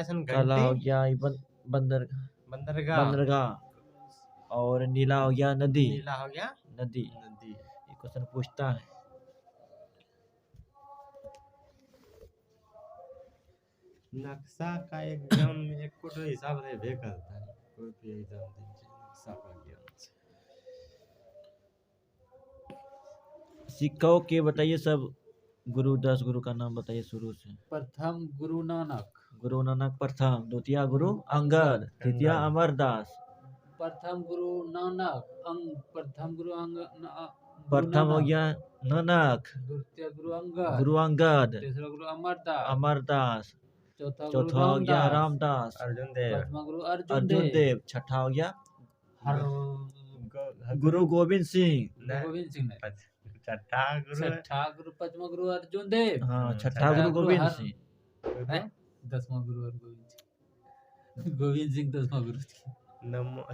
हो गया बंदरगाह और नीला हो गया नदी ये क्वेश्चन पूछता है। नक्शा का एग्जाम में एक कोटो हिसाब से भी करता है कोई भी एग्जाम नक्शा का ज्ञान से। सिक्कों के बताइए सब गुरु 10 गुरु का नाम बताइए शुरू से। प्रथम गुरु नानक प्रथम, द्वितीय गुरु अंगद, तृतीय अमरदास। प्रथम गुरु नानक प्रथम हो गया नानक, द्वितीय गुरु अंगद, गुरु अंगद, तीसरा गुरु अमरदास, अमरदास, चौथा गुरु चौथा हो गया रामदास, अर्जुन देव, पांचवा गुरु अर्जुन अर्जुन देव, छठा हो गया हर गुरु गोविंद सिंह, गोविंद सिंह ने, छठा गुरु, छठा गुरु पांचवा गुरु अर्जुन देव, हाँ छठा गुरु गोविंद सिंह, हैं? दसवां गुरु हरगोविंद सिंह, गोविंद सिंह दसवां गुरु थे।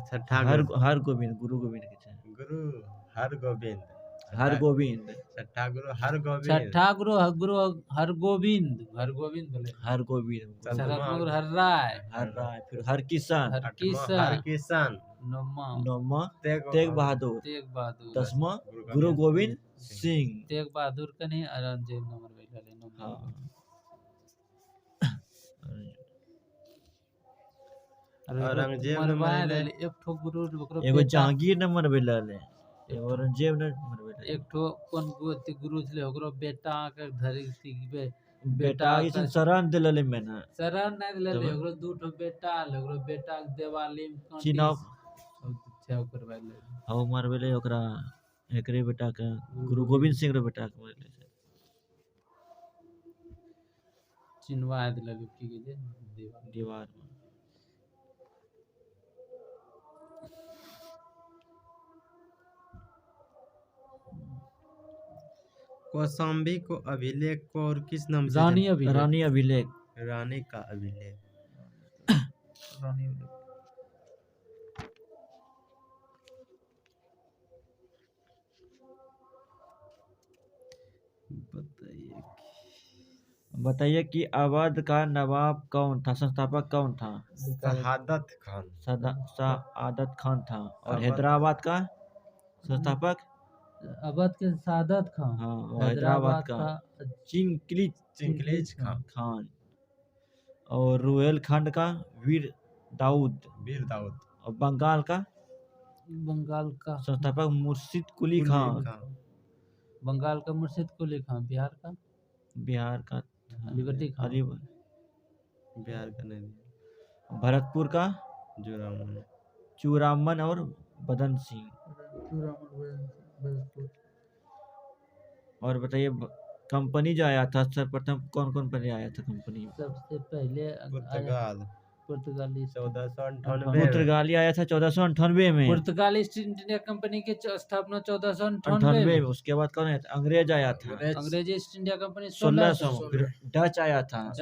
छठा हर गोविंद, गुरु गोविंद के थे, गुरु हर गोविंद, हर गोविंद, छठा गुरु हर गोविंद, छठा गुरु हरगोविंद, हरगोविंद बोले, हर गोविंद, सातवां गुरु हर राय, हर राय, फिर हर किसान, हर हर किसान, नौवां तेग तेग बहादुर, तेग बहादुर, दसवां गुरु गोविंद सिंह। तेग बहादुर का नहीं औरंगजेब नंबर बैठा ले नंबर। हाँ औरंगजेब मरवाए नंबर ले एक ठो गुरु ओकरो एगो बेटा, जहांगीर नंबर बेलल है, एगो औरंगजेब नंबर बेलल, एक ठो कौन गुरु छले ओकरो बेटा के धरी थी बेटा इस शरण दिलले में ना शरण नहीं दिले तब- ओकरो दू ठो बेटा ले, ओकरो बेटा के दिवाली में कांटी चिनाव छेव करवाए ले, हव मारबेले ओकरा एकरे बेटा के गुरु गोविंद सिंह रे बेटा के मारले छै। चिनवा दिले की के जे दिवाली दीवार में कौशाम्बी को अभिलेख को और किस नाम से रानी अभी रानी अभिलेख, रानी का अभिलेख। रानी अभिलेख। बताइए कि अवध का नवाब कौन था, संस्थापक कौन था? शहादत खान, सआदत खान था। और अवध- हैदराबाद का संस्थापक? अवध के सादत खान, हाँ और हैदराबाद का चिंकलेज खान, खान। और रुहेलखंड का वीर दाऊद। वीर दाऊद। और बंगाल का संस्थापक मुर्शिद कुली खान। बंगाल का मुर्शिद कुली खान। बिहार का लिबर्टी खान। बिहार का नहीं, भरतपुर का जोरामन, चूरामन और बदन सिंह। और बताइए कंपनी जो आया था सर्वप्रथम कौन कौन पहले आया था कंपनी? सबसे पहले पुर्तगाली 1498। पुर्तगाली आया था 1498 में। पुर्तगाली ईस्ट इंडिया कंपनी की स्थापना 1498 98 में। में। उसके बाद कौन आया था? अंग्रेज आया था अंग्रेजी ईस्ट इंडिया कंपनी 1600। फिर डच आया था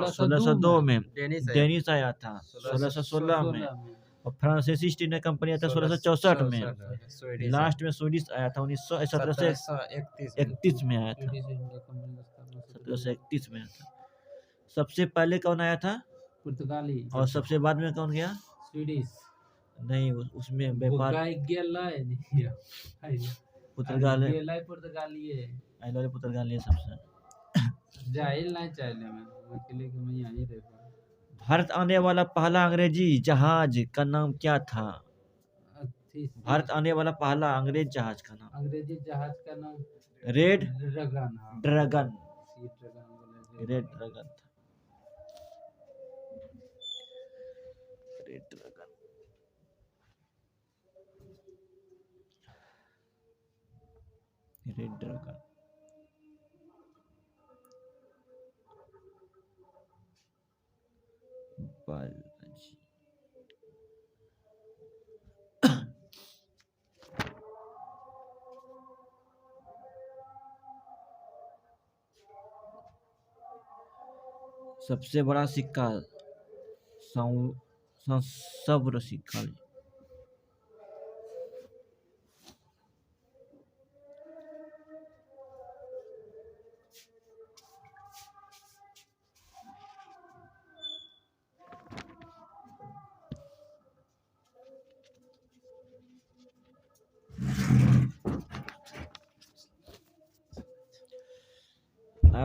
1602 में। डेनिश आया था 1616 में। और फ्रांसीसी ईस्ट इंडिया कंपनी आया था 1664 में। लास्ट में स्वीडिश आया था 1731 में आया था। 1731 में आया था। सबसे पहले कौन आया था? पुर्तगाली। और सबसे बाद में कौन गया? स्वीडिश। नहीं उसमें व्यापार पुर्तगाली पुर्तगाली सबसे जाहिल नहीं चाहिए मैं अकेले के मैं यहीं रह। भारत आने वाला पहला अंग्रेजी जहाज का नाम क्या था? भारत आने वाला पहला अंग्रेज जहाज का नाम? अंग्रेजी जहाज का नाम Red Dragon. Dragon. Red Dragon था। Red Dragon. Red Dragon. Balaji. सबसे बड़ा सिक्का सब्र सिक्का।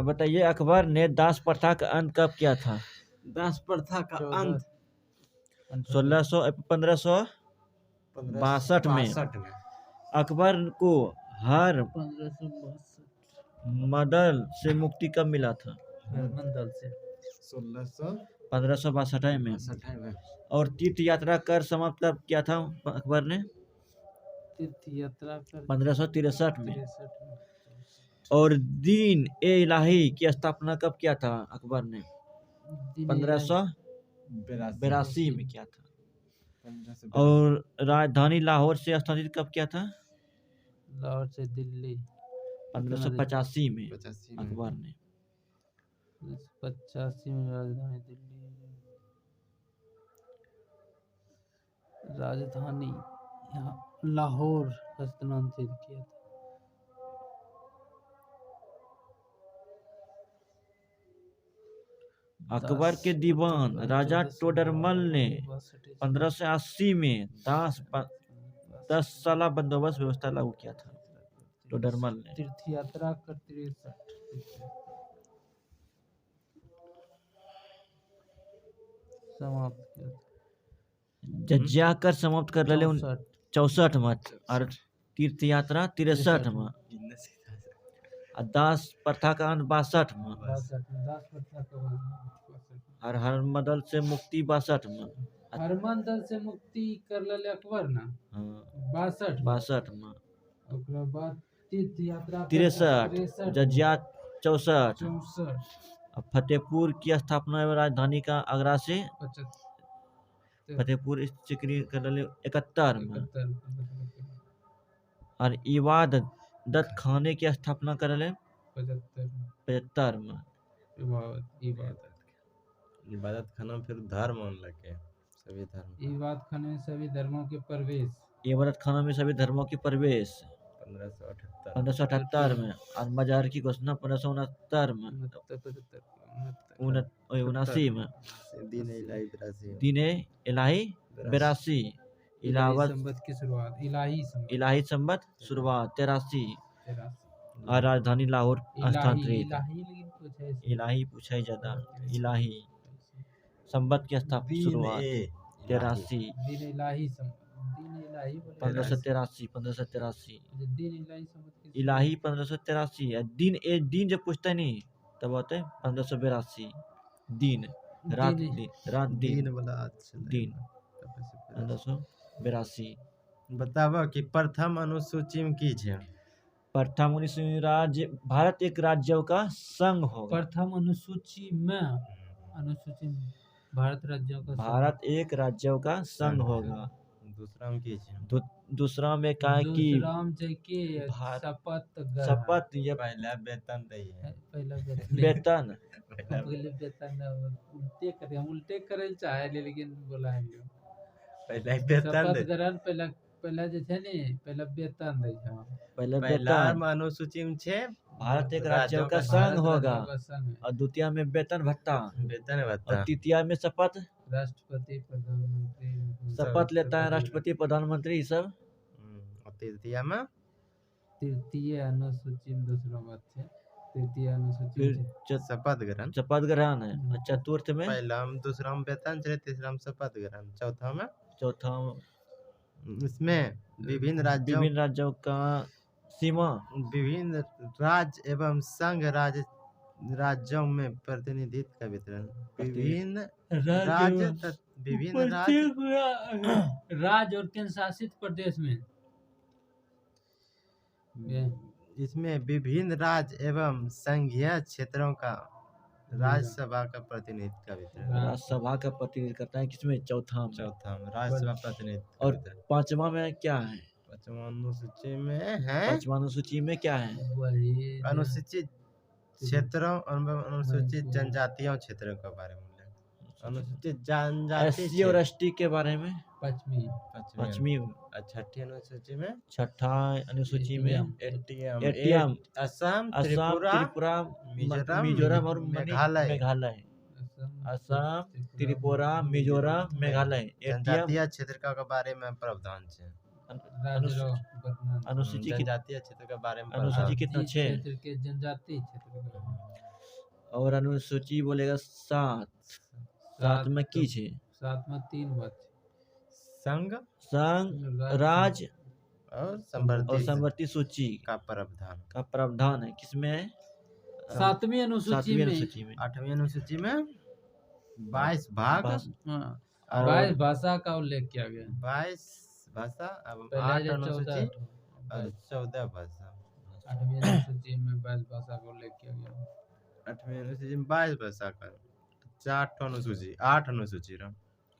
बताइए अकबर ने दास प्रथा का अंत कब किया था? दास प्रथा का अंत 1562 में। अकबर को हर 1562 मदल से मुक्ति कब मिला था? मंदल से 1562 में। और तीर्थ यात्रा कर समाप्त कब किया था अकबर ने? तीर्थ यात्रा कर 1563 में। 63 में। और दीन ए इलाही की स्थापना कब किया था अकबर ने? दिन 1582 में किया था। और राजधानी लाहौर से स्थानांतरित कब किया था? लाहौर से दिल्ली 1585 में 85 अकबर ने। 85 में राजधानी दिल्ली, राजधानी यहाँ लाहौर हस्तांतरित किया था। अकबर के दीवान राजा टोडरमल ने 1580 में 10 साल बंदोबस्त व्यवस्था लागू किया था। टोडरमल ने तीर्थ यात्रा कर 63 समाप्त किया था। जज्जिया कर समाप्त कर ले 64 64 में और तीर्थ यात्रा 63 में और दास प्रथा का अंत 62 में 10 प्रथा का बाद और हरमदल से मुक्ति 62 में। हरमंदल से मुक्ति कर ले अकबर ना हाँ, 62 में ओकरा बाद तीर्थ यात्रा 63 जज्जिया 64 64 और फतेहपुर की स्थापना एवं राजधानी का आगरा से 75 फतेहपुर सिकरी कर ले 71 में 71 और इबादत खाने की स्थापना कर ले 75 में। इबादत खाना फिर धर्म मान लगे सभी धर्म। इबादत खाने में सभी धर्मों के प्रवेश इबादत खाना में सभी धर्मों की प्रवेश 1578 में और मजार की घोषणा 1569 में 79 में दीन इलाही 82 इलाहाबाद की शुरुआत इलाही संबत शुरुआत 83 और राजधानी लाहौर स्थानांतरित। इलाही पूछा ही ज्यादा इलाही संबत की स्थापना शुरुआत 83 दिन इलाही 1583 दिन इलाही संबत इलाही 1583 दिन जब पूछता नहीं तब होता है 1582 दिन रात दिन वाला दिन 1582। बताबो कि प्रथम अनुसूची में की है? प्रथम अनुसूची राज्य भारत एक राज्यों का संघ होगा। प्रथम अनुसूची में भारत राज्यों का भारत एक राज्यों का संघ होगा। दूसरा में की है? दूसरा में कहा है कि शपथ ये पहला वेतन दे है। वेतन उल्टे करे चाहे लेकिन बोला है पहला वेतन दे पहला जे छे ने पहला वेतन दे छे। पहला अनुसूची में छे भारत एक राज्यों का संघ होगा और द्वितीय में वेतन भत्ता और तृतीय में शपथ राष्ट्रपति प्रधानमंत्री शपथ लेता है राष्ट्रपति प्रधानमंत्री सब। तृतीय अनुसूची में दूसरा बात है। तृतीय अनुसूची शपथ ग्रहण है। चतुर्थ में पहला में दूसरा में वेतन चले तीसरा में शपथ ग्रहण चौथा इसमें विभिन्न राज्यों का सीमा विभिन्न राज्य एवं संघ राज्यों में प्रतिनिधित्व का वितरण विभिन्न राज्य और केंद्र शासित प्रदेश में इसमें विभिन्न राज्य एवं संघीय क्षेत्रों का राज्यसभा का प्रतिनिधित्व का वितरण। राज्यसभा का प्रतिनिधित्व करता है किसमें? चौथा में राज्यसभा प्रतिनिधित्व। और पांचवा में क्या है? पांचवा अनुसूची में है। पांचवा अनुसूची में क्या है? अनुसूचित क्षेत्रों अनुसूचित जनजातियों क्षेत्रों के बारे में अनुसूचित जनजाति और एसटी के बारे में पांचवी छठा अनुसूची में एटीएम असम त्रिपुरा मिजोरम और मेघालय। असम त्रिपुरा मिजोरम मेघालय जनजातीय क्षेत्र के बारे में प्रावधान है। अनुसूची जनजातीय क्षेत्र के बारे में अनुसूची कितना? 6 जनजातीय क्षेत्र। और अनुसूची बोलेगा 7 में की छे? 7 में 3 बात संघ राज्य और संवर्ती सूची का प्रावधान है। किसमें? 7वीं अनुसूची में। 8वीं अनुसूची में 22 भाग 22 भाषा का उल्लेख किया गया। 22 भाषा, अब पहले 8 जो अनुसूची 14 और 14 भाषा। 8वीं अनुसूची में 22 भाषा को लेके गया। 8वीं अनुसूची में 22 भाषा का 4 अनुसूची 8 अनुसूची रहा।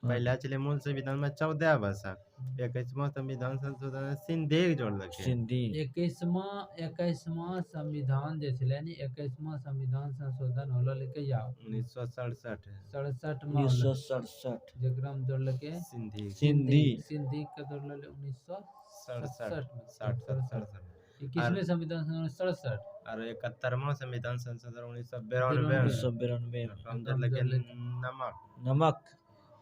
पहला चले मूल संविधान में 14 भाषा। 21वां संविधान संशोधन में सिंधी जोड़ रखे। सिंधी 21वां संविधान जे छले नी 21वां संविधान संशोधन होलो लेके या 1967 67 में होलो 1967 जेकरा में जोड़लके सिंधी सिंधी सिंधी के जोड़ले 1967 में 67 21वें संविधान संशोधन 67 और 71वां संविधान संशोधन 1992 1992 हम जोड़लके नमक नमक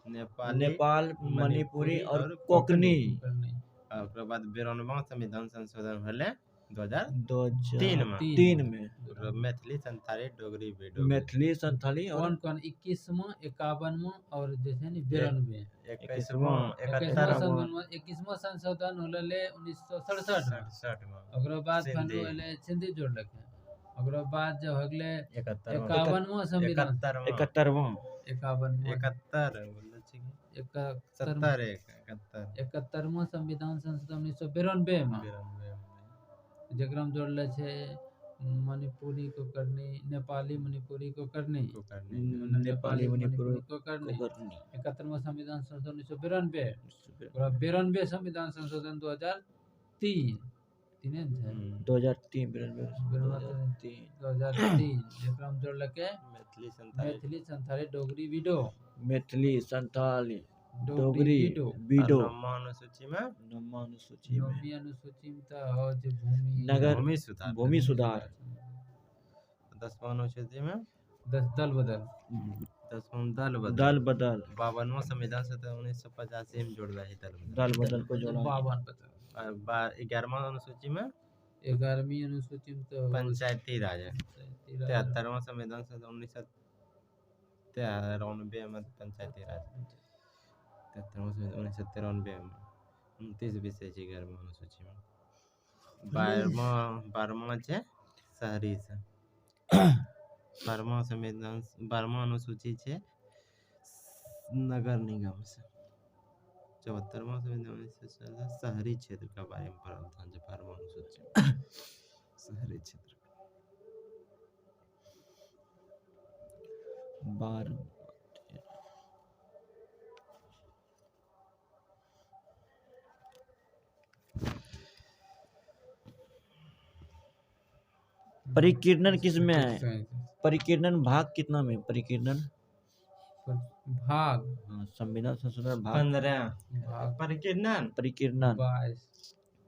नेपाल मणिपुरी और कोकनी। और ओकरा बाद 92वां संविधान संशोधन होले 2003 में और मैथिली संथाली डोगरी वीडियो मैथिली संथाली और कौन 21वां 51वां और जैसे नी 92 21वां 21वां संशोधन होले 1967 में 67 में ओकरा बाद सिंधी। कनु होले सिंधी जोड़लके ओकरा बाद जो होगले 71वां 51वां संविधान 71वां 51वां 71वां संविधान संशोधन 1992 में जेकरा में जोड़ले छे मणिपुरी को करनी नेपाली मणिपुरी को करनी नेपाली मणिपुरी को करनी कोकनी 71वां संविधान संशोधन 1992 और 92 संविधान संशोधन 2003 2003 जेकरा में जोड़लके मैथिली संथाली डोगरी वीडियो मैथिली संथाली डोगरी वीडियो नौवां अनुसूची में नौवां अनुसूची में नौवीं अनुसूची में तो हो जे भूमि नगर भूमि सुधार 10वां अनुसूची में दल बदल 10वां दल दल बदल 52वां संविधान संशोधन 1985 में जोड़ रहा है दल बदल को जोड़ा 52 बदल और 11वां अनुसूची में 11वीं अनुसूची में तो पंचायती राज है 73वां संविधान संशोधन 1993 में पंचायती राज 73वां संविधान 1993 में 29 विषय है 11वां अनुसूची में 12वां है शहरी से 12वां संविधान 12वां अनुसूची है नगर निगम से 74वां संविधान से शहरी क्षेत्र का बारे में प्रावधान है 12वां अनुसूची शहरी क्षेत्र 12 परिकीर्णन किस में है परिकीर्णन भाग कितना में परिकीर्णन भाग संविधान संशोधन भाग 15 भाग परिकीर्णन 22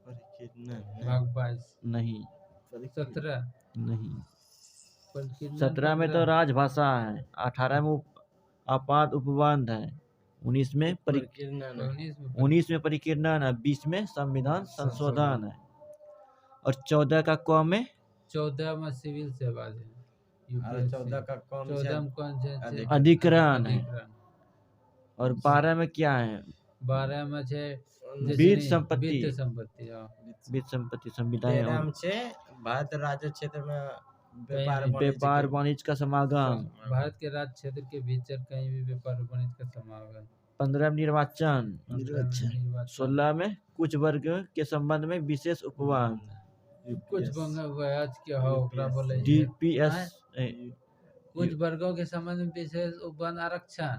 परिकीर्णन भाग 22 नहीं 17 नहीं परिकीर्णन 17 में तो राजभाषा है 18 में आपात उपबंध है 19 में परिकीर्णन 19 में परिकीर्णन है 20 में संविधान संशोधन है और 14 का क में 14 में सिविल सेवा है और 14 का कौन 14 में कौन से अधिकरण है और 12 में क्या है 12 में छे वित्त संपत्ति वित्त संपत्ति संविधान 13 में छे भारत राज्य क्षेत्र में व्यापार वाणिज्य का समागम भारत के राज्य क्षेत्र के भीतर कहीं भी व्यापार वाणिज्य का समागम 15 में निर्वाचन 16 में कुछ वर्ग के संबंध में विशेष उपबंध कुछ आज के हो ओकरा बोले डीपीएस कुछ वर्गों के संबंध में विशेष उपबंध आरक्षण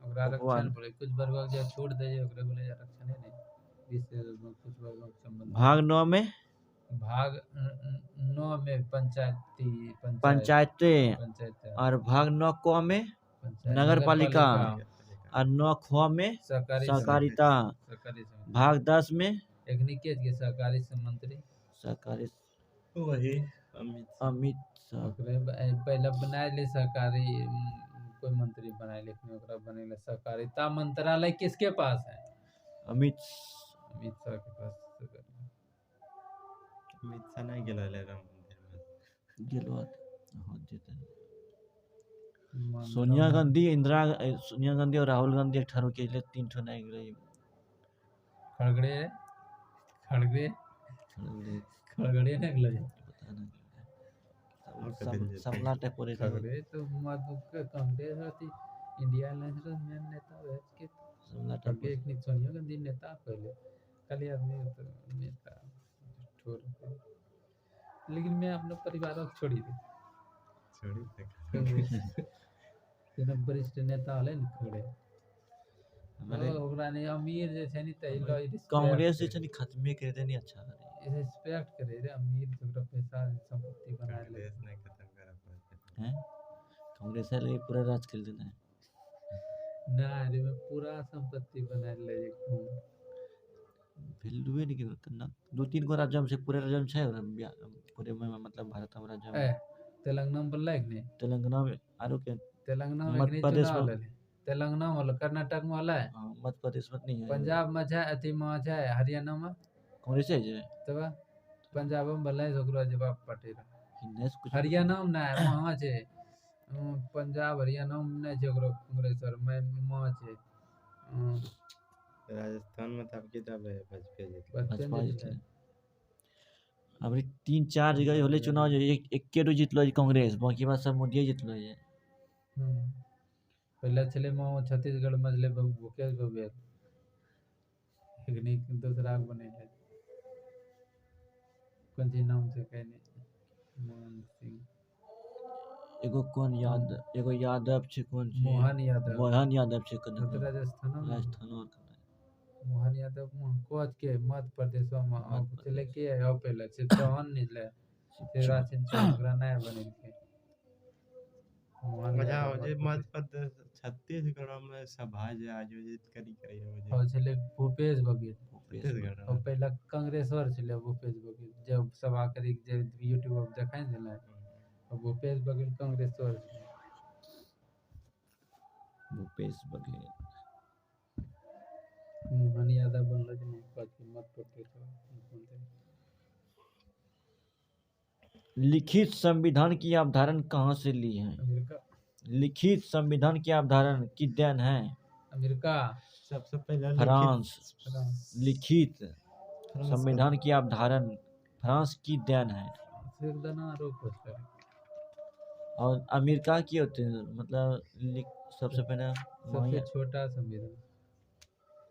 ओकरा आरक्षण बोले कुछ वर्गों के छूट दे ओकरा बोले आरक्षण है नहीं विशेष कुछ वर्गों के संबंध भाग 9 में भाग 9 में पंचायतें और भाग 9 क में नगर पालिका और 9 ख में सहकारिता भाग 10 में एग्रीकेट के सहकारी मंत्री सहकारी वही अमित शाह पहले बनाए ले सहकारी कोई मंत्री बनाए लेकिन ओकरा बनेले सहकारिता मंत्रालय किसके पास है अमित शाह के पास अमित शाह नहीं गेल राम मंदिर में गेलो सोनिया गांधी और राहुल गांधी 18 के लिए 3 ठो नहीं गेले खड़गड़े ने गेले पता नहीं सबला टेपोरे खड़गड़े तो कांग्रेस होती इंडिया अलायंस रो मेन नेता है के सबला टेपोरे एक सोनिया गांधी नेता पहले खाली आदमी तो नेता ठोर पे। लेकिन मैं अपना परिवार को छोड़ी दी कांग्रेस जेना वरिष्ठ नेता हले न खड़े हमारे ओकरा ने अमीर जे छै नि त लो कांग्रेस जे छै नि खत्मे कर दे नहीं अच्छा करे रिस्पेक्ट करे रे अमीर जकरा पैसा संपत्ति बना ले कांग्रेस नहीं खत्म करा पाते हैं। कांग्रेस है लेकिन पूरा राज खेल देना है। ना रे में पूरा संपत्ति बना ले एकदम वैल्यू नहीं करना 2-3 गो राज्य में से पूरे राज्य में है पूरे में मतलब भारत में राज्य में तेलंगाना में बोला कि नहीं तेलंगाना में आरो के तेलंगाना में मध्य प्रदेश चुनाव में लड़े तेलंगाना में कर्नाटक में वाला है मध्य प्रदेश में नहीं है पंजाब में है अथी में है हरियाणा में कांग्रेस है जे तब पंजाब में बोला ओकरा जवाब पटेल हिन्ने से कुछ हरियाणा में ना है वहां छे पंजाब हरियाणा में नहीं छे ओकरा कांग्रेस और मैं वहां छे राजस्थान में तब की तब है भाजपा जीतले अबरी 3-4 जगह होले चुनाव जे एक के जीतलो है कांग्रेस बाकी बात सब मोदी जीतलो है पहले चले में छत्तीसगढ़ में चले भूपेश बघेल एक दूसरा बने है कौन सी नाम से कहने मोहन सिंह एगो यादव छे कौन छे मोहन यादव छे कने राजस्थान और मोहन यादव कोच के मध्य प्रदेश में चले के है पहले से तहन निकले शिवराज सिंह चौहान नया बने के मजा हो जे मध्य प्रदेश छत्तीसगढ़ में सभा जे आयोजित करी हो और चले भूपेश बघेल और पहला कांग्रेसवर चले भूपेश बघेल जब सभा करी जे यूट्यूब पर देखाई देला और भूपेश बघेल कांग्रेसवर भूपेश बघेल मोहन यादव बनल जे कोच के मत पड़ते लिखित संविधान की अवधारण कहाँ से ली है अमेरिका लिखित संविधान की अवधारण की देन है अमेरिका सबसे पहले फ्रांस लिखित संविधान की अवधारण फ्रांस की देन है और अमेरिका की होते हैं मतलब सबसे पहले सबसे छोटा संविधान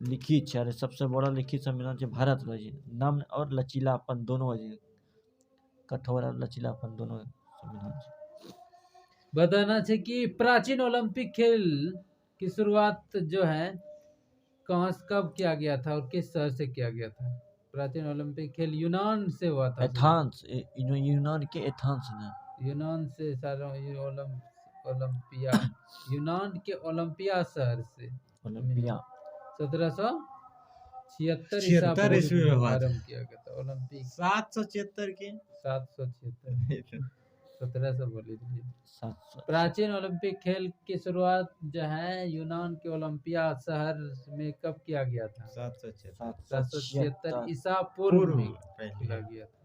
लिखित है सबसे बड़ा लिखित संविधान है भारत रही नम्र और लचीलापन दोनों है कठोर और लचीलापन दोनों संविधान बताना चाहिए कि प्राचीन ओलंपिक खेल की शुरुआत जो है कहाँ कब किया गया था और किस शहर से किया गया था प्राचीन ओलंपिक खेल यूनान से हुआ था एथेंस यूनान के एथेंस ने यूनान से सारा ओलंपिया यूनान के ओलंपिया शहर से ओलंपिया 1776 ईस्वी में आरंभ किया गया था ओलंपिक 776 के 776 1700 बोली थी प्राचीन ओलंपिक खेल की शुरुआत जो है यूनान के ओलंपिया शहर में कब किया गया था 776 ईसा पूर्व में खेला गया था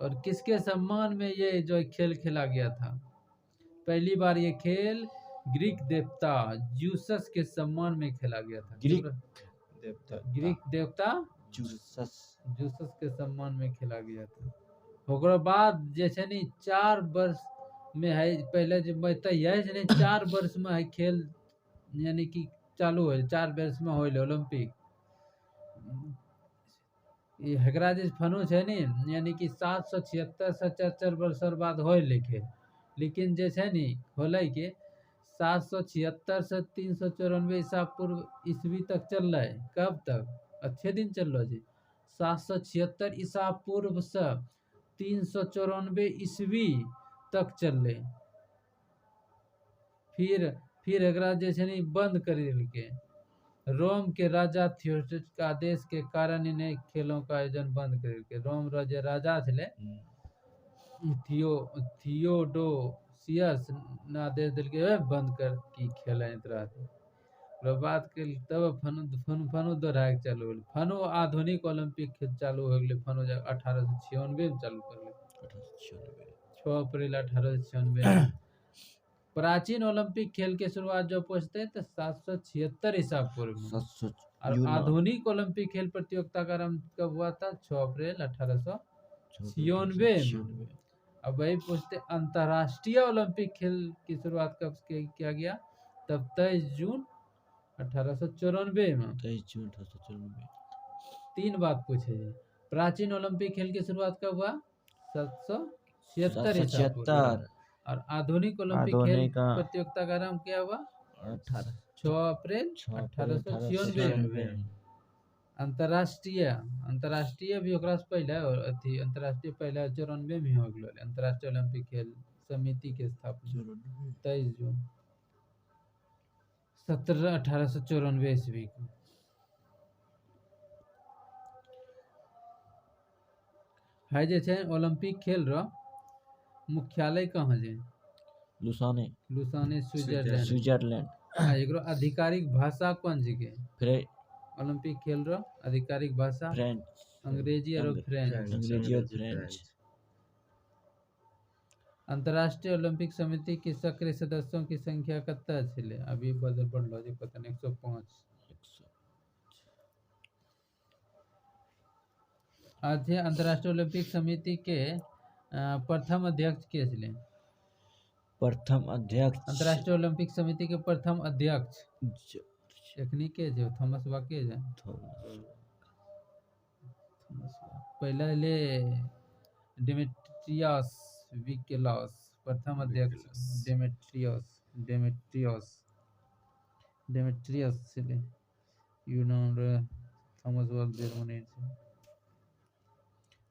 और किसके सम्मान में ये जो खेल खेला गया था पहली बार ये खेल ग्रीक देवता ज्यूसस के सम्मान में खेला गया था ग्रीक देवता ज्यूसस के सम्मान में खेला गया था ओकरा बाद जैसे नहीं 4 वर्ष में है पहले जो है 4 वर्ष में है खेल यानी कि चालू हो 4 वर्ष में होल ओलंपिक एकरा जे फनु है नी यानी कि 776 वर्ष बाद होल खेल लेकिन जे है नी होले के 776 से 394 ईसा पूर्व ईस्वी तक चल रहा है कब तक अच्छे दिन चल रहा है 776 ईसा पूर्व से 394 ईस्वी तक चल फिर एकरा जे छै नी बंद कर दिलके रोम के राजा थियोडोसिस के आदेश के कारण इन्हें खेलों का आयोजन बंद कर दिलके रोम रो जे राजा छले थियोडोसियस ने आदेश दिलके बंद कर की खेलैत रहत बात के तब फनु दोहराए चालू होल फनु आधुनिक ओलंपिक खेल चालू हो गेलै फनु 1896 में चालू करले 6 अप्रैल 1896 प्राचीन ओलंपिक खेल के शुरुआत जो पूछते हैं तो 776 ईसा पूर्व में और आधुनिक ओलंपिक खेल प्रतियोगिता का आरंभ कब हुआ था 6 अप्रैल 1896 में अब वही पूछते अंतरराष्ट्रीय ओलंपिक खेल की शुरुआत कब किया गया तब 23 जून 1894 में 23 जून 1894 3 बात पूछे हैं। प्राचीन ओलंपिक खेल की शुरुआत कब हुआ? 776 ईसा पूर्व। 776 और आधुनिक ओलंपिक खेल आधुनिक का प्रतियोगिता का आरंभ क्या हुआ? 18 6 अप्रैल 1896 में। अंतरराष्ट्रीय भी ओकरा से पहले और अथी अंतरराष्ट्रीय पहले 94 में हो गया। अंतरराष्ट्रीय ओलंपिक खेल समिति के स्थापना 23 जून 1894 ईस्वी को। है जे छै ओलंपिक खेल रो मुख्यालय कहाँ जे? Lausanne Switzerland. स्विट्जरलैंड एकरो आधिकारिक भाषा कौन छिके? फ्रे- ओलंपिक खेल रो आधिकारिक भाषा फ्रेंच अंग्रेजी और फ्रेंच। अंग्रेजी और फ्रेंच। अंतर्राष्ट्रीय ओलंपिक समिति के सक्रिय सदस्यों की संख्या कत्ते छले? अभी बदल बढ़लो जे पता नहीं 105। आज अंतर्राष्ट्रीय ओलंपिक समिति के प्रथम अध्यक्ष के छले? प्रथम अध्यक्ष अंतर्राष्ट्रीय ओलंपिक समिति के प्रथम अध्यक्ष एखनी के जे थॉमस बा के जे? पहले ले डेमेट्रियस विकेलस प्रथम अध्यक्ष डेमेट्रियस छले। थॉमस बा जर्मनी से।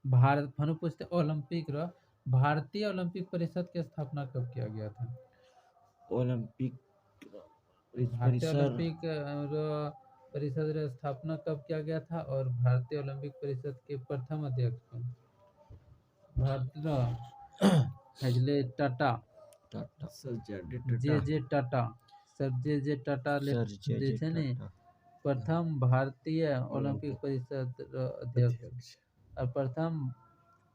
भारत फनु पूछते ओलंपिक रो भारतीय ओलंपिक परिषद की स्थापना कब किया गया था? ओलंपिक भारतीय ओलंपिक परिषद रो स्थापना कब किया गया था और भारतीय ओलंपिक परिषद के प्रथम अध्यक्ष कौन? भारत हजले टाटा जे टाटा सर जे टाटा जे छै ने प्रथम भारतीय ओलंपिक परिषद रो अध्यक्ष और प्रथम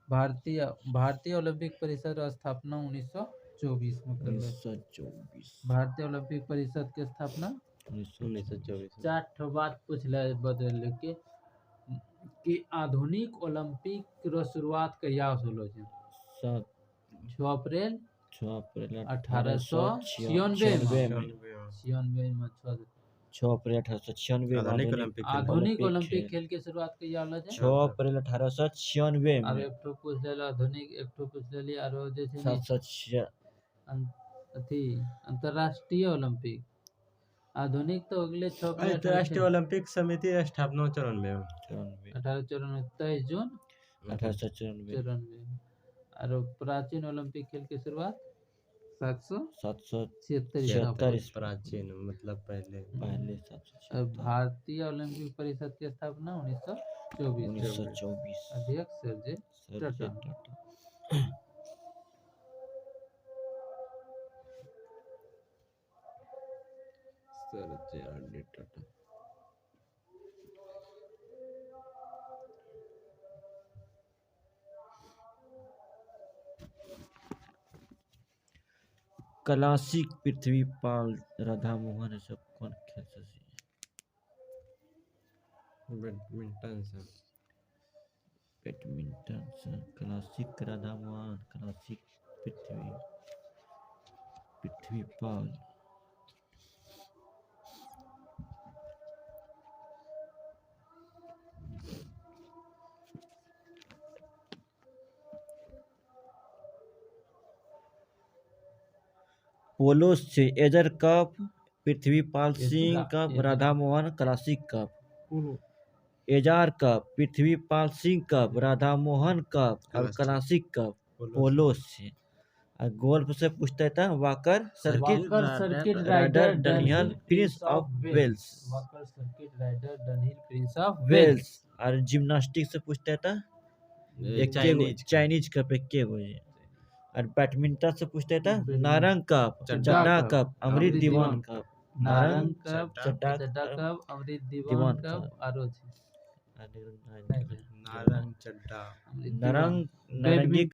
भारतीय ओलंपिक परिषद रो स्थापना 1924 में करलो। 1924 भारतीय ओलंपिक परिषद के स्थापना 1924। 4 ठो बात पूछले बदल कि आधुनिक ओलंपिक रो शुरुआत कहिया होलो छै? 6 अप्रैल 1896 में 6 अप्रैल 1896 आधुनिक ओलंपिक खेल के शुरुआत कहिया होलो छै? 6 अप्रैल 1896 और में एक ठो पूछ लेलो आधुनिक एक ठो पूछ लेली आरो जे छै 776 अथी अंतरराष्ट्रीय ओलंपिक आधुनिक तो अगले 6 अप्रैल अंतरराष्ट्रीय ओलंपिक समिति स्थापना 94 1894 23 जून 1894 और प्राचीन ओलंपिक खेल की शुरुआत 776 776 प्राचीन मतलब पहले 776 भारतीय ओलंपिक परिषद की स्थापना 1924 अध्यक्ष Sir J Tata. Classic Prithvipal Radhamohan सब कौन खेल सके? बैडमिंटन से Classic Radhamohan Classic Prithvipal polo से Ezra Cup Prithvipal Singh Cup Radhamohan Classic Cup Ezra Cup Prithvipal Singh Cup Radhamohan Cup और क्लासिक कप पोलो से। और गोल्फ से पूछता था Walker circuit Rider Daniel Prince of Wales. और जिम्नास्टिक से पूछता था चाइनीज कप एक और बैडमिंटन से पूछते था नारंग कप चड्डा कप अमृत दीवान कप नारंग कप चड्डा कप अमृत दीवान कप आरो नारंग चड्डा नारंगी